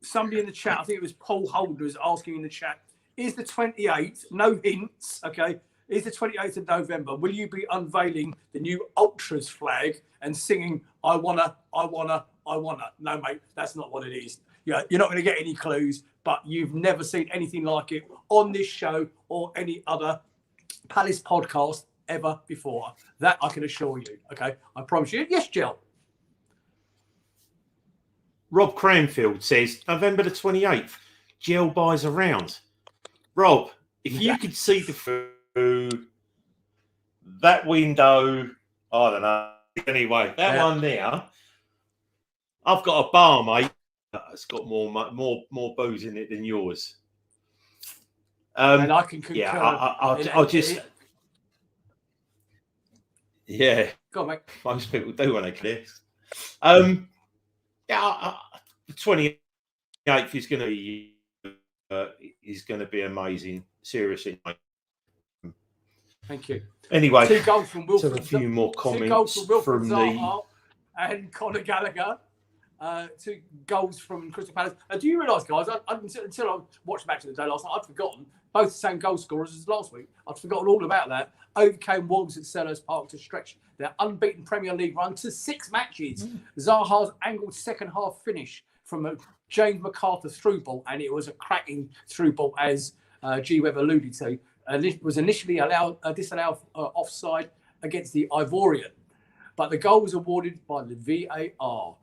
A: Somebody in the chat, I think it was Paul Holder, was asking in the chat, is the 28th, no hints, okay, is the 28th of November, will you be unveiling the new Ultras flag and singing, I wanna? No, mate, that's not what it is. Yeah, you're not going to get any clues, but you've never seen anything like it on this show or any other Palace podcast ever before. That I can assure you, okay? I promise you. Yes, Jill.
D: Rob Cranfield says, November the 28th, Gel buys around. Rob, if you could see the food, that window, I don't know. Anyway, that one there, I've got a bar, mate. It's got more booze in it than yours.
A: And I can concur.
D: Yeah, I'll just... Yeah.
A: Go on, mate.
D: Most people do when they clear. Yeah, the 28th is going to be amazing. Seriously, mate.
A: Thank you.
D: Anyway,
A: 2 goals from Wilfred.
D: a few more
A: 2
D: comments
A: goals from
D: from
A: Zaha and Conor Gallagher. 2 goals from Crystal Palace. Do you realise, guys? Until I watched the match of the day last night, I'd forgotten both the same goal scorers as last week. I'd forgotten all about that. Overcame Wolves at Selhurst Park to stretch their unbeaten Premier League run to 6 matches. Zaha's angled second half finish from a James MacArthur through ball, and it was a cracking through ball, as G. Webb alluded to. It was initially disallowed offside against the Ivorian, but the goal was awarded by the VAR.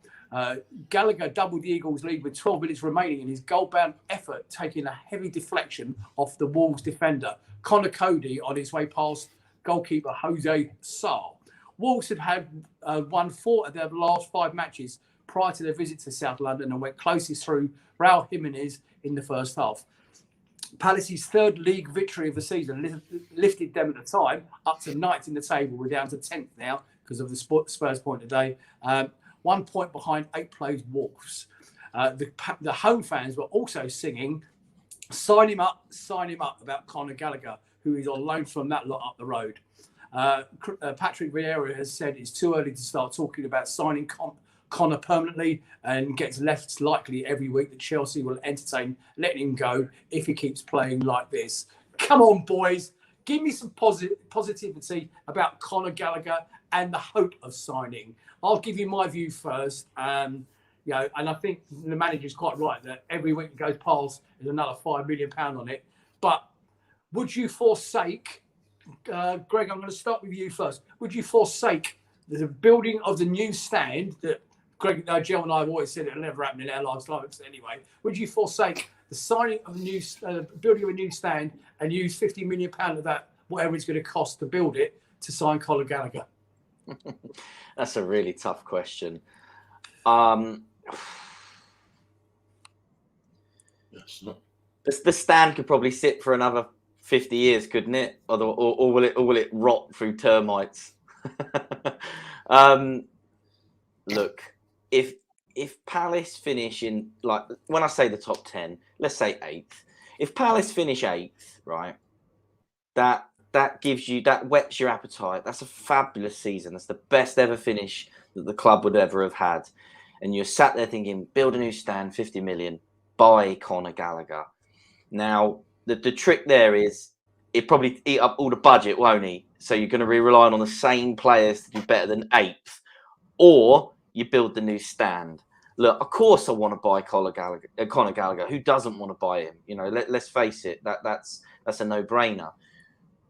A: Gallagher doubled the Eagles' lead with 12 minutes remaining in his goal-bound effort, taking a heavy deflection off the Wolves defender, Connor Cody, on his way past goalkeeper Jose Sarr. Wolves had won 4 of their last 5 matches prior to their visit to South London and went closest through Raul Jimenez in the first half. Palace's 3rd league victory of the season lifted them at the time up to 9th in the table. We're down to 10th now because of the Spurs point today. 1 point behind 8th place Wolves. The home fans were also singing, sign him up about Conor Gallagher, who is on loan from that lot up the road. Patrick Vieira has said it's too early to start talking about signing Conor permanently, and gets less likely every week that Chelsea will entertain letting him go if he keeps playing like this. Come on, boys. Give me some positivity about Conor Gallagher and the hope of signing. I'll give you my view first. And I think the manager's quite right that every week that goes past, there's another £5 million on it. But would you forsake, Greg, I'm going to start with you first. Would you forsake the building of the new stand that Greg, Jill and I have always said it'll never happen in our lifetimes anyway? Would you forsake the signing of a new, building of a new stand and use £50 million of that, whatever it's going to cost to build it, to sign Conor Gallagher?
B: That's a really tough question. The stand could probably sit for another 50 years, couldn't it? Or will it rot through termites? Look, if Palace finish in, like, when I say the top 10, let's say 8th, if Palace finish 8th, right, that whets your appetite. That's a fabulous season. That's the best ever finish that the club would ever have had. And you're sat there thinking, build a new stand, 50 million, buy Conor Gallagher. Now, the trick there is it probably eat up all the budget, won't he? So you're going to be relying on the same players to do better than 8th. Or you build the new stand. Look, of course I want to buy Conor Gallagher. Who doesn't want to buy him? You know, let's face it, that's a no-brainer.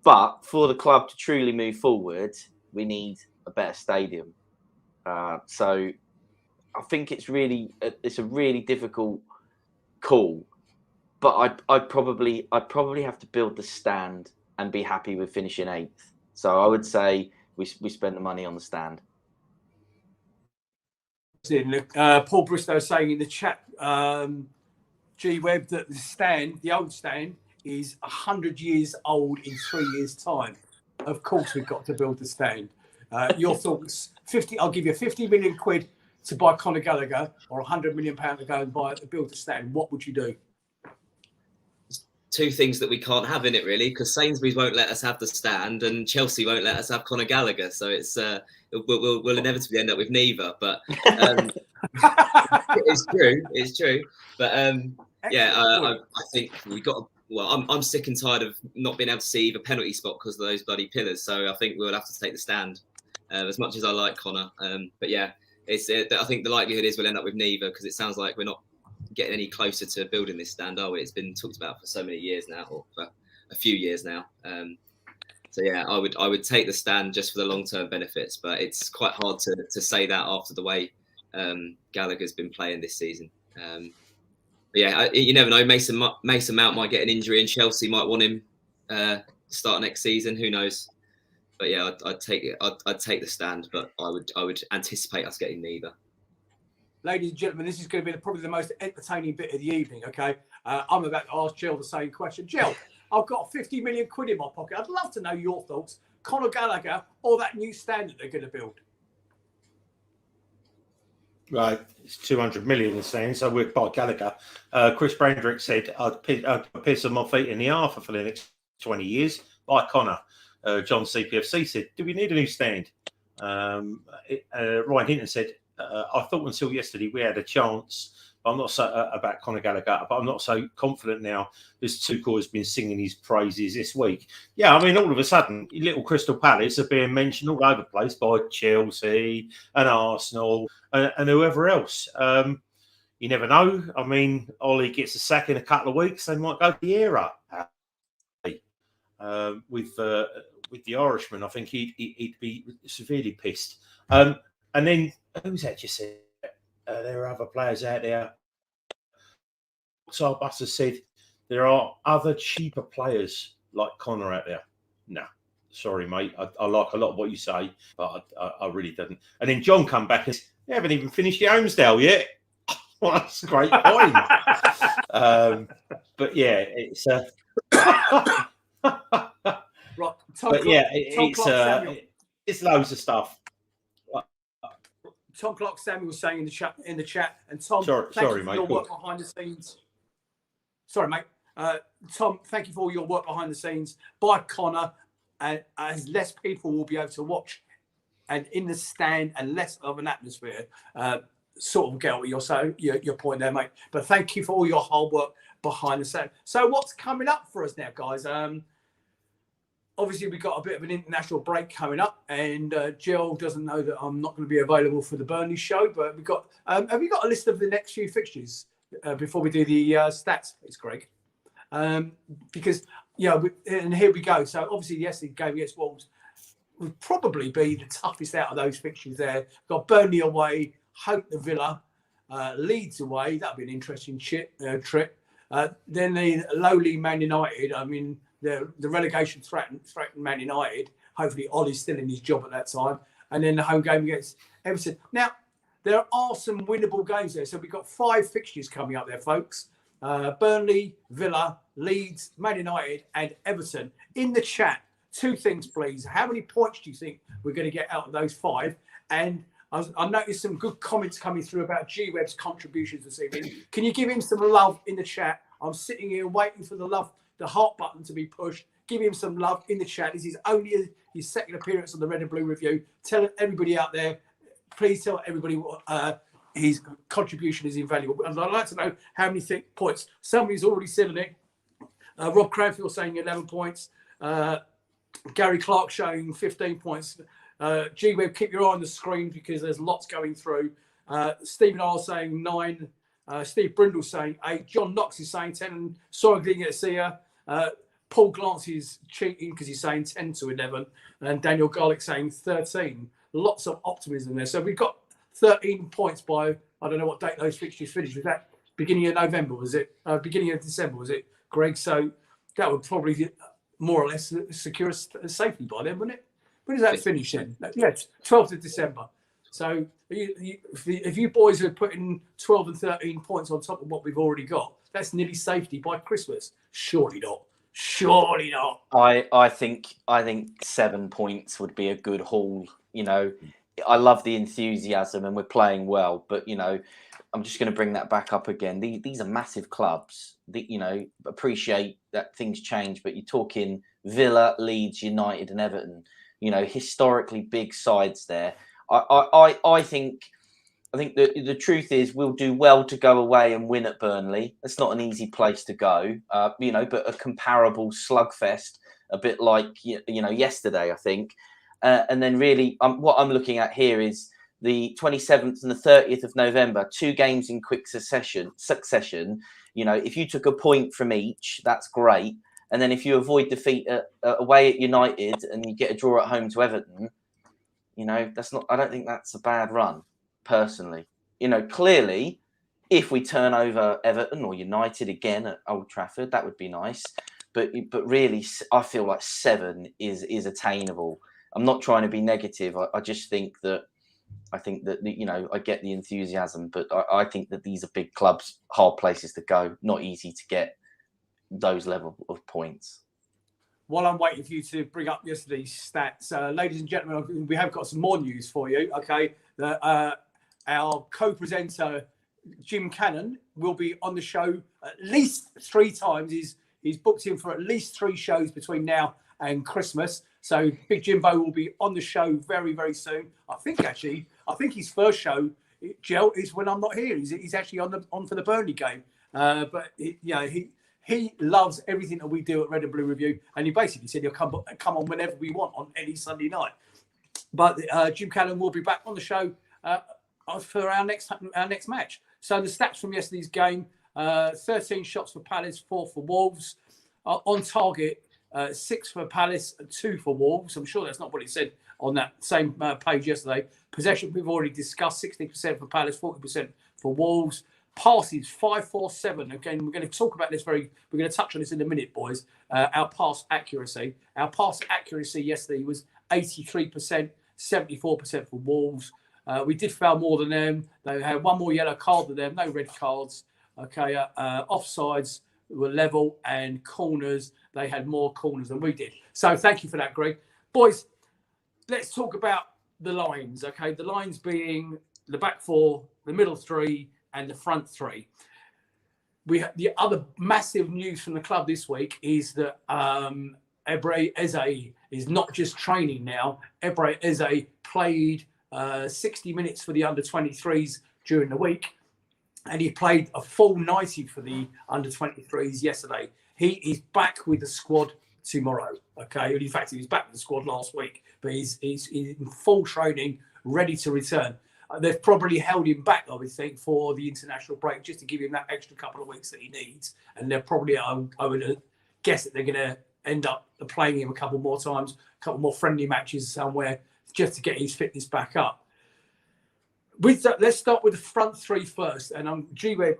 B: But for the club to truly move forward, we need a better stadium. So I think it's a really difficult call. But I'd probably have to build the stand and be happy with finishing 8th. So I would say we spend the money on the stand.
A: Paul Bristow saying in the chat, G-Web, that the old stand, is 100 years old in 3 years' time. Of course, we've got to build the stand. Your thoughts? I'll give you 50 million quid to buy Conor Gallagher, or 100 million pounds to go and build the stand. What would you do?
C: Two things that we can't have in it, really, because Sainsbury's won't let us have the stand and Chelsea won't let us have Conor Gallagher. So it's we'll inevitably end up with neither. But it's true. But I think we got. Well, I'm sick and tired of not being able to see either penalty spot because of those bloody pillars. So I think we'll have to take the stand, as much as I like Conor. But yeah, I think the likelihood is we'll end up with neither, because it sounds like we're not getting any closer to building this stand, are we? It's been talked about for so many years now, or for a few years now. So yeah, I would take the stand just for the long-term benefits, but it's quite hard to say that after the way Gallagher's been playing this season. But yeah, you never know. Mason Mount might get an injury, and Chelsea might want him to start next season. Who knows? But yeah, I'd take it. I'd take the stand, but I would anticipate us getting neither.
A: Ladies and gentlemen, this is going to be probably the most entertaining bit of the evening, okay? I'm about to ask Jill the same question. Jill, I've got 50 million quid in my pocket. I'd love to know your thoughts. Conor Gallagher or that new stand that they're going to build?
D: Right, it's 200 million in saying, so we'd buy Gallagher. Chris Brandrick said, I'd piss on my feet in the arthur for the next 20 years. Buy Conor. John CPFC said, do we need a new stand? Ryan Hinton said, I thought until yesterday we had a chance. I'm not so about Conor Gallagher, but I'm not so confident now. This Tuchel has been singing his praises this week. Yeah, I mean, all of a sudden, little Crystal Palace are being mentioned all over the place by Chelsea and Arsenal and whoever else. You never know. I mean, Ollie gets a sack in a couple of weeks. They might go the era. With the Irishman, I think he'd be severely pissed. And then, who's that just said? There are other players out there. So Buster said there are other cheaper players like Conor out there. No, sorry, mate. I like a lot of what you say, but I really didn't. And then John come back and said, they haven't even finished the Holmesdale yet. Well, that's a great point. But yeah, it's
A: right.
D: But yeah, it's loads of stuff.
A: Tom Clark Samuel saying in the chat, and Tom,
D: sorry, mate.
A: Your work behind the scenes. Sorry, mate. Tom, thank you for all your work behind the scenes. By Conor, and as less people will be able to watch, and in the stand, and less of an atmosphere. Sort of get what you're saying, your point there, mate. But thank you for all your hard work behind the scenes. So what's coming up for us now, guys? Obviously, we've got a bit of an international break coming up, and Jill doesn't know that I'm not going to be available for the Burnley show. But we've got. Have you got a list of the next few fixtures before we do the stats? It's Greg, because and here we go. So obviously, yesterday's game against Wolves would probably be the toughest out of those fixtures. There, got Burnley away, Hope the Villa, Leeds away. That'd be an interesting trip. Then the lowly Man United. I mean. The relegation threatened Man United. Hopefully, Ollie's still in his job at that time. And then the home game against Everton. Now, there are some winnable games there. So we've got 5 fixtures coming up there, folks. Burnley, Villa, Leeds, Man United, and Everton. In the chat, 2 things, please. How many points do you think we're going to get out of those 5? And I noticed some good comments coming through about G-Web's contributions this evening. Can you give him some love in the chat? I'm sitting here waiting for the heart button to be pushed. Give him some love in the chat. This is only his second appearance on the Red and Blue Review. Tell everybody out there, please tell everybody what his contribution is invaluable. And I'd like to know how many points. Somebody's already said on it. Rob Cranfield saying 11 points. Gary Clark showing 15 points. G-Web, keep your eye on the screen because there's lots going through. Stephen R saying 9. Steve Brindle saying 8. John Knox is saying 10. And sorry, didn't get to see her. Paul Glance is cheating because he's saying 10 to 11. And Daniel Garlick saying 13. Lots of optimism there. So we've got 13 points by, I don't know what date those fixtures finished. Was that beginning of November? Was it beginning of December? Was it, Greg? So that would probably more or less secure us safely by then, wouldn't it? When does that finish then? Yeah, 12th of December. So if you boys are putting 12 and 13 points on top of what we've already got, that's nearly safety by Christmas. Surely not. Surely not.
B: I think 7 points would be a good haul. You know, I love the enthusiasm and we're playing well, but you know, I'm just going to bring that back up again. These are massive clubs. You know, appreciate that things change, but you're talking Villa, Leeds, United, and Everton. You know, historically big sides there. I think the truth is we'll do well to go away and win at Burnley. It's not an easy place to go, you know, but a comparable slugfest, a bit like you know yesterday, I think. And then really, what I'm looking at here is the 27th and the 30th of November, 2 games in quick succession. You know, if you took a point from each, that's great. And then if you avoid defeat away at United and you get a draw at home to Everton, you know, that's not. I don't think that's a bad run, personally. You know, clearly, if we turn over Everton or United again at Old Trafford, that would be nice. But really, I feel like 7 is attainable. I'm not trying to be negative. I just think that you know, I get the enthusiasm, but I think that these are big clubs, hard places to go, not easy to get those level of points.
A: While I'm waiting for you to bring up yesterday's stats, ladies and gentlemen, we have got some more news for you. Okay, our co-presenter Jim Cannon will be on the show at least 3 times. He's booked in for at least 3 shows between now and Christmas. So Big Jimbo will be on the show very, very soon. I think his first show, Gel, is when I'm not here. He's actually on for the Burnley game. But he loves everything that we do at Red and Blue Review, and he basically said he'll come on whenever we want on any Sunday night. But Jim Cannon will be back on the show for our next match. So the stats from yesterday's game: 13 shots for Palace, 4 for Wolves. On target, 6 for Palace, 2 for Wolves. I'm sure that's not what it said on that same page yesterday. Possession we've already discussed: 60% for Palace, 40% for Wolves. Passes 5-4-7. Again, we're going to talk about this we're going to touch on this in a minute, boys. Our pass accuracy yesterday was 83%, 74% for Wolves. We did foul more than them. They had 1 more yellow card than them, no red cards. Okay, offsides were level, and corners, they had more corners than we did. So thank you for that, Greg. Boys, let's talk about the lines. Okay, the lines being the back 4, the middle 3, and the front 3. The other massive news from the club this week is that Ebrey Eze is not just training now. Ebrey Eze played 60 minutes for the under-23s during the week, and he played a full 90 for the under-23s yesterday. He is back with the squad tomorrow. Okay, in fact, he was back with the squad last week, but he's in full training, ready to return. They've probably held him back, I would think, for the international break, just to give him that extra couple of weeks that he needs. And they're probably, I would guess that they're going to end up playing him a couple more times, a couple more friendly matches somewhere, just to get his fitness back up. With that, let's start with the front 3 first. And G-Web,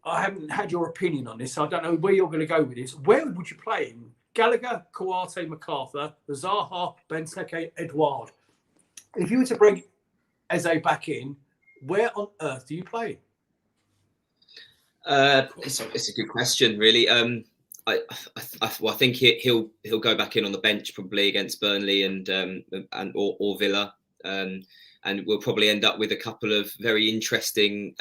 A: I haven't had your opinion on this, so I don't know where you're going to go with this. Where would you play him? Gallagher, Kouyaté, MacArthur, Zaha, Benteke, Edouard. If you were to bring Eze back in, where on earth do you play?
C: It's a good question, really. I think he'll go back in on the bench probably against Burnley or Villa, and we'll probably end up with a couple of very interesting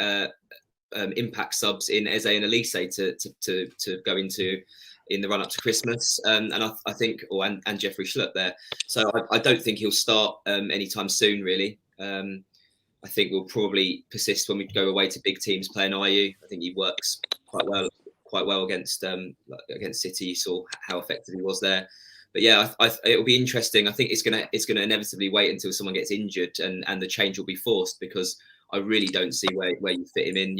C: impact subs in Eze and Elise to go into in the run up to Christmas, and I think, and Jeffrey Schlupp there. So I don't think he'll start anytime soon, really. I think we'll probably persist when we go away to big teams playing IU. I think he works quite well against City. You saw how effective he was there. But yeah, it'll be interesting. I think it's gonna inevitably wait until someone gets injured and the change will be forced, because I really don't see where you fit him in.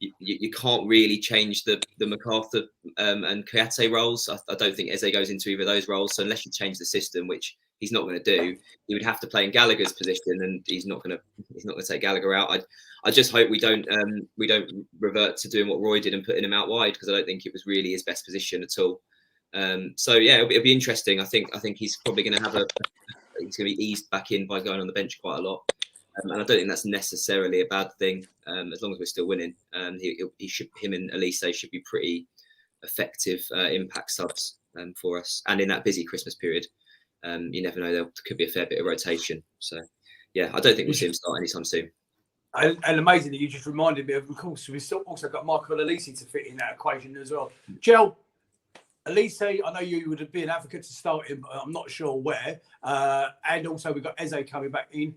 C: You can't really change the MacArthur and Kouyaté roles. I don't think Eze goes into either of those roles. So unless you change the system, which he's not going to do, he would have to play in Gallagher's position, and he's not going to take Gallagher out. I just hope we don't revert to doing what Roy did and putting him out wide, because I don't think it was really his best position at all. So yeah, it'll be interesting. I think he's probably going to he's going to be eased back in by going on the bench quite a lot. And I don't think that's necessarily a bad thing, as long as we're still winning. Him and Elise should be pretty effective impact subs for us. And in that busy Christmas period, you never know, there could be a fair bit of rotation. So, yeah, I don't think we'll see him start anytime soon.
A: And amazingly, you just reminded me of course, we've still also got Michael Elise to fit in that equation as well. Gel, Elise, I know you would be an advocate to start him, but I'm not sure where. And also we've got Eze coming back in.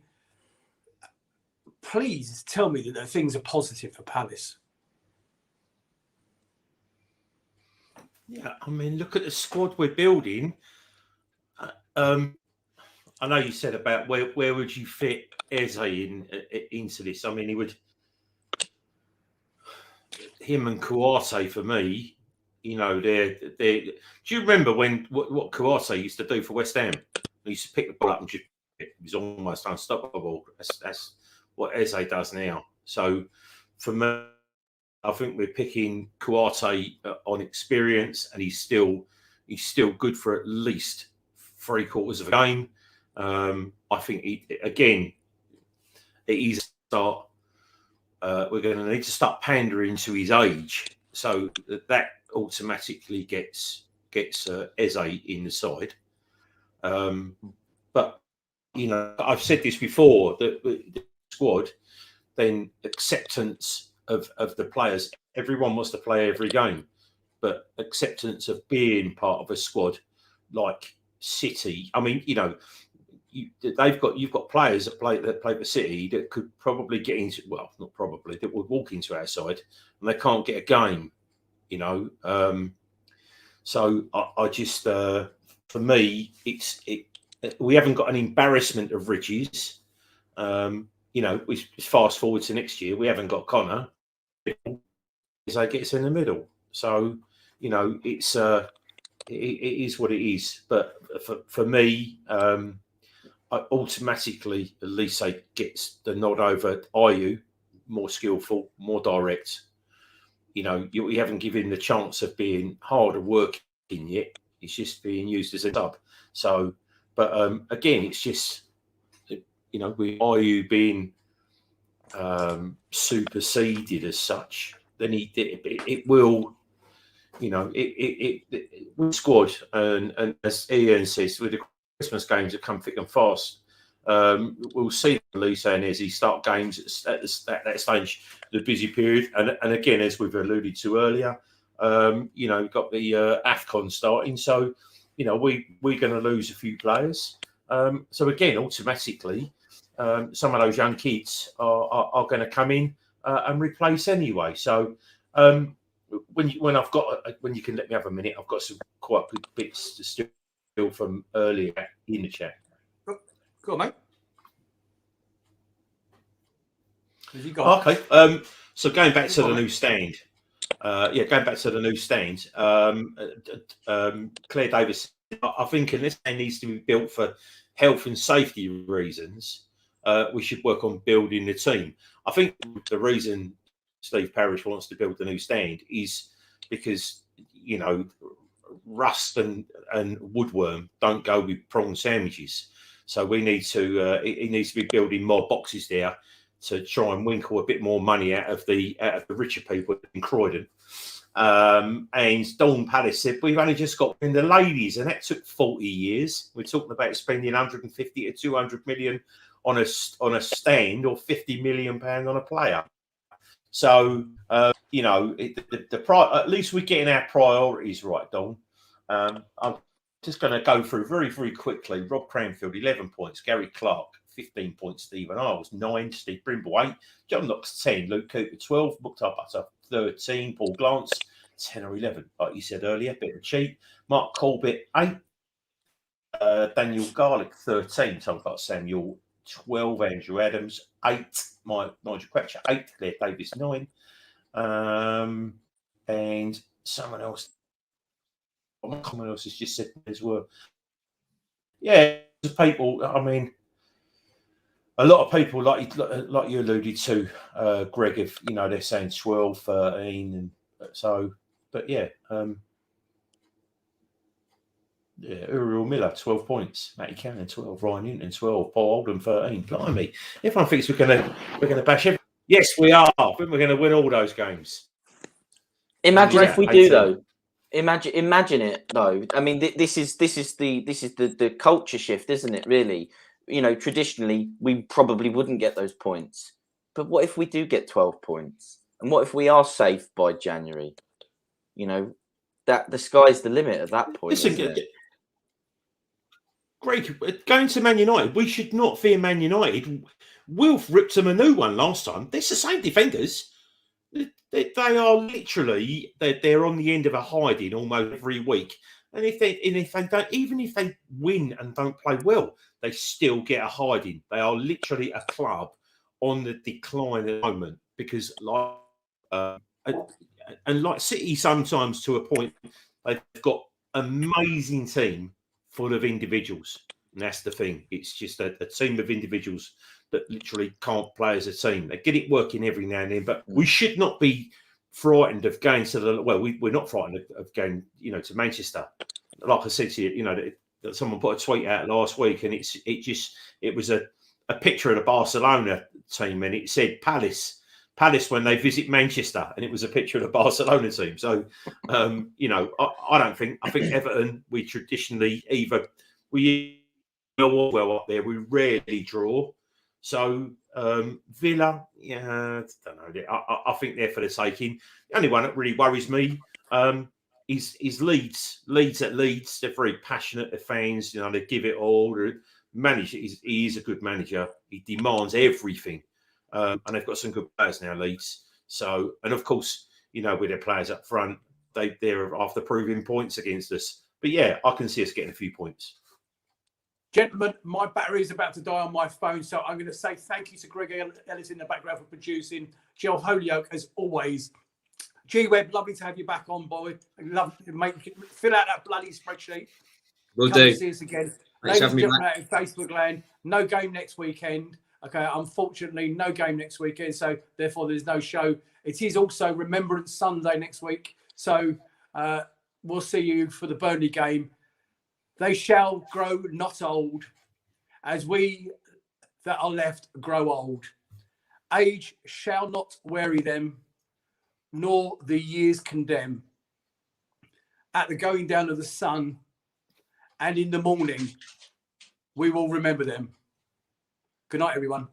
A: Please tell me that things are positive for Palace.
D: Yeah, I mean, look at the squad we're building. I know you said about where would you fit Eze into this. I mean, him and Kouyaté for me. You know, they're. Do you remember what Kouyaté used to do for West Ham? He used to pick the ball up and just. It was almost unstoppable. That's what Eze does now. So for me, I think we're picking Kouyaté on experience, and he's still good for at least 3/4 of a game. I think it is start. We're going to need to start pandering to his age, so that automatically gets Eze in the side. But you know, I've said this before, that the squad, then acceptance of the players. Everyone wants to play every game, but acceptance of being part of a squad like City. I mean, you know, you've got players that play for City that could probably get into, well, not probably, that would walk into our side and they can't get a game. You know, so I just for me, we haven't got an embarrassment of riches. You know, we fast forward to next year, we haven't got Connor. It gets in the middle. So, you know, it is what it is. But for me, I automatically, Elise gets the nod over Ayew, more skillful, more direct. You know, you haven't given him the chance of being harder working yet. He's just being used as a sub. So, but again, it's just, you know, with Ayew being superseded as such, then it will, you know, it with squad and as Ian says, with the Christmas games that come thick and fast, we'll see Elise and Eze start games at that stage, the busy period, and again, as we've alluded to earlier, you know, we've got the AFCON starting, so you know we're going to lose a few players. So again, automatically, some of those young kids are going to come in and replace anyway. So when you can let me have a minute, I've got some quite good bits to steal from earlier in the chat.
A: Go on, mate. Have you got?
D: Okay. So going back to the new stand. Going back to the new stand. Claire Davis, I think unless stand needs to be built for health and safety reasons, we should work on building the team. I think the reason Steve Parish wants to build the new stand is because, you know, rust and woodworm don't go with prawn sandwiches. So we need to, it needs to be building more boxes there to try and winkle a bit more money out of the richer people in Croydon. And Dawn Palace said, we've only just got in the ladies, and that took 40 years. We're talking about spending 150 to 200 million on a stand, or 50 million pound on a player. So at least we're getting our priorities right, Don. I'm just going to go through very, very quickly. Rob Cranfield, 11 points. Gary Clark, 15 points. Stephen Isles, 9. Steve Brimble, 8. John Knox, 10. Luke Cooper, 12. Mukhtar Butter, 13. Paul Glance, 10 or 11. Like you said earlier, bit of cheat. Mark Colbert, 8. Daniel Garlick, 13. Tom got Samuel, 12. Andrew Adams, 8. Nigel Quetcher, 8. Claire Davis, 9. And someone else has just said as well. Yeah, people. I mean, a lot of people, like you alluded to, Greg, if they're saying 12, 13, and so. But yeah, Uriel Miller, 12 points. Matty Cannon, 12. Ryan Newton, 12. Paul Oldham, 13. Blimey, everyone thinks we're gonna bash everything. Yes, we are. I think we're going to win all those games.
B: Imagine if we do, though. Imagine it, though. I mean, this is the culture shift, isn't it? Really, traditionally we probably wouldn't get those points, but what if we do get 12 points? And what if we are safe by January? That the sky's the limit at that point.
D: Listen,
B: isn't it?
D: Greg, going to Man United, we should not fear Man United. Wilf ripped them a new one last time. They're the same defenders. They are literally they're on the end of a hiding almost every week. And if they don't, even if they win and don't play well, they still get a hiding. They are literally a club on the decline at the moment because like City sometimes to a point, they've got amazing team full of individuals. And that's the thing. It's just a team of individuals that literally can't play as a team. They get it working every now and then, but we should not be frightened of going to we're not frightened of going, to Manchester. Like I said to you, that someone put a tweet out last week and it was a picture of the Barcelona team and it said Palace when they visit Manchester, and it was a picture of the Barcelona team. So, I think Everton, we traditionally we well up there, we rarely draw. So Villa, I don't know. I think they're for the taking. The only one that really worries me is Leeds. Leeds at Leeds, they're very passionate. The fans, they give it all. He is a good manager. He demands everything, and they've got some good players now, Leeds. So, and of course, with their players up front, they're after proving points against us. But yeah, I can see us getting a few points.
A: Gentlemen, my battery is about to die on my phone, so I'm going to say thank you to Greg Ellis in the background for producing. Joel Holyoke, as always. G-Web, lovely to have you back on, boy. Love fill out that bloody spreadsheet.
C: Will
A: Come
C: do.
A: and see us again.
C: Thanks
A: Ladies
C: for
A: and
C: having me
A: gentlemen
C: back.
A: out in Facebook land, no game next weekend. Okay, unfortunately, no game next weekend, so therefore there's no show. It is also Remembrance Sunday next week, so we'll see you for the Burnley game. They shall grow not old, as we that are left grow old. Age shall not weary them, nor the years condemn. At the going down of the sun, and in the morning, we will remember them. Good night, everyone.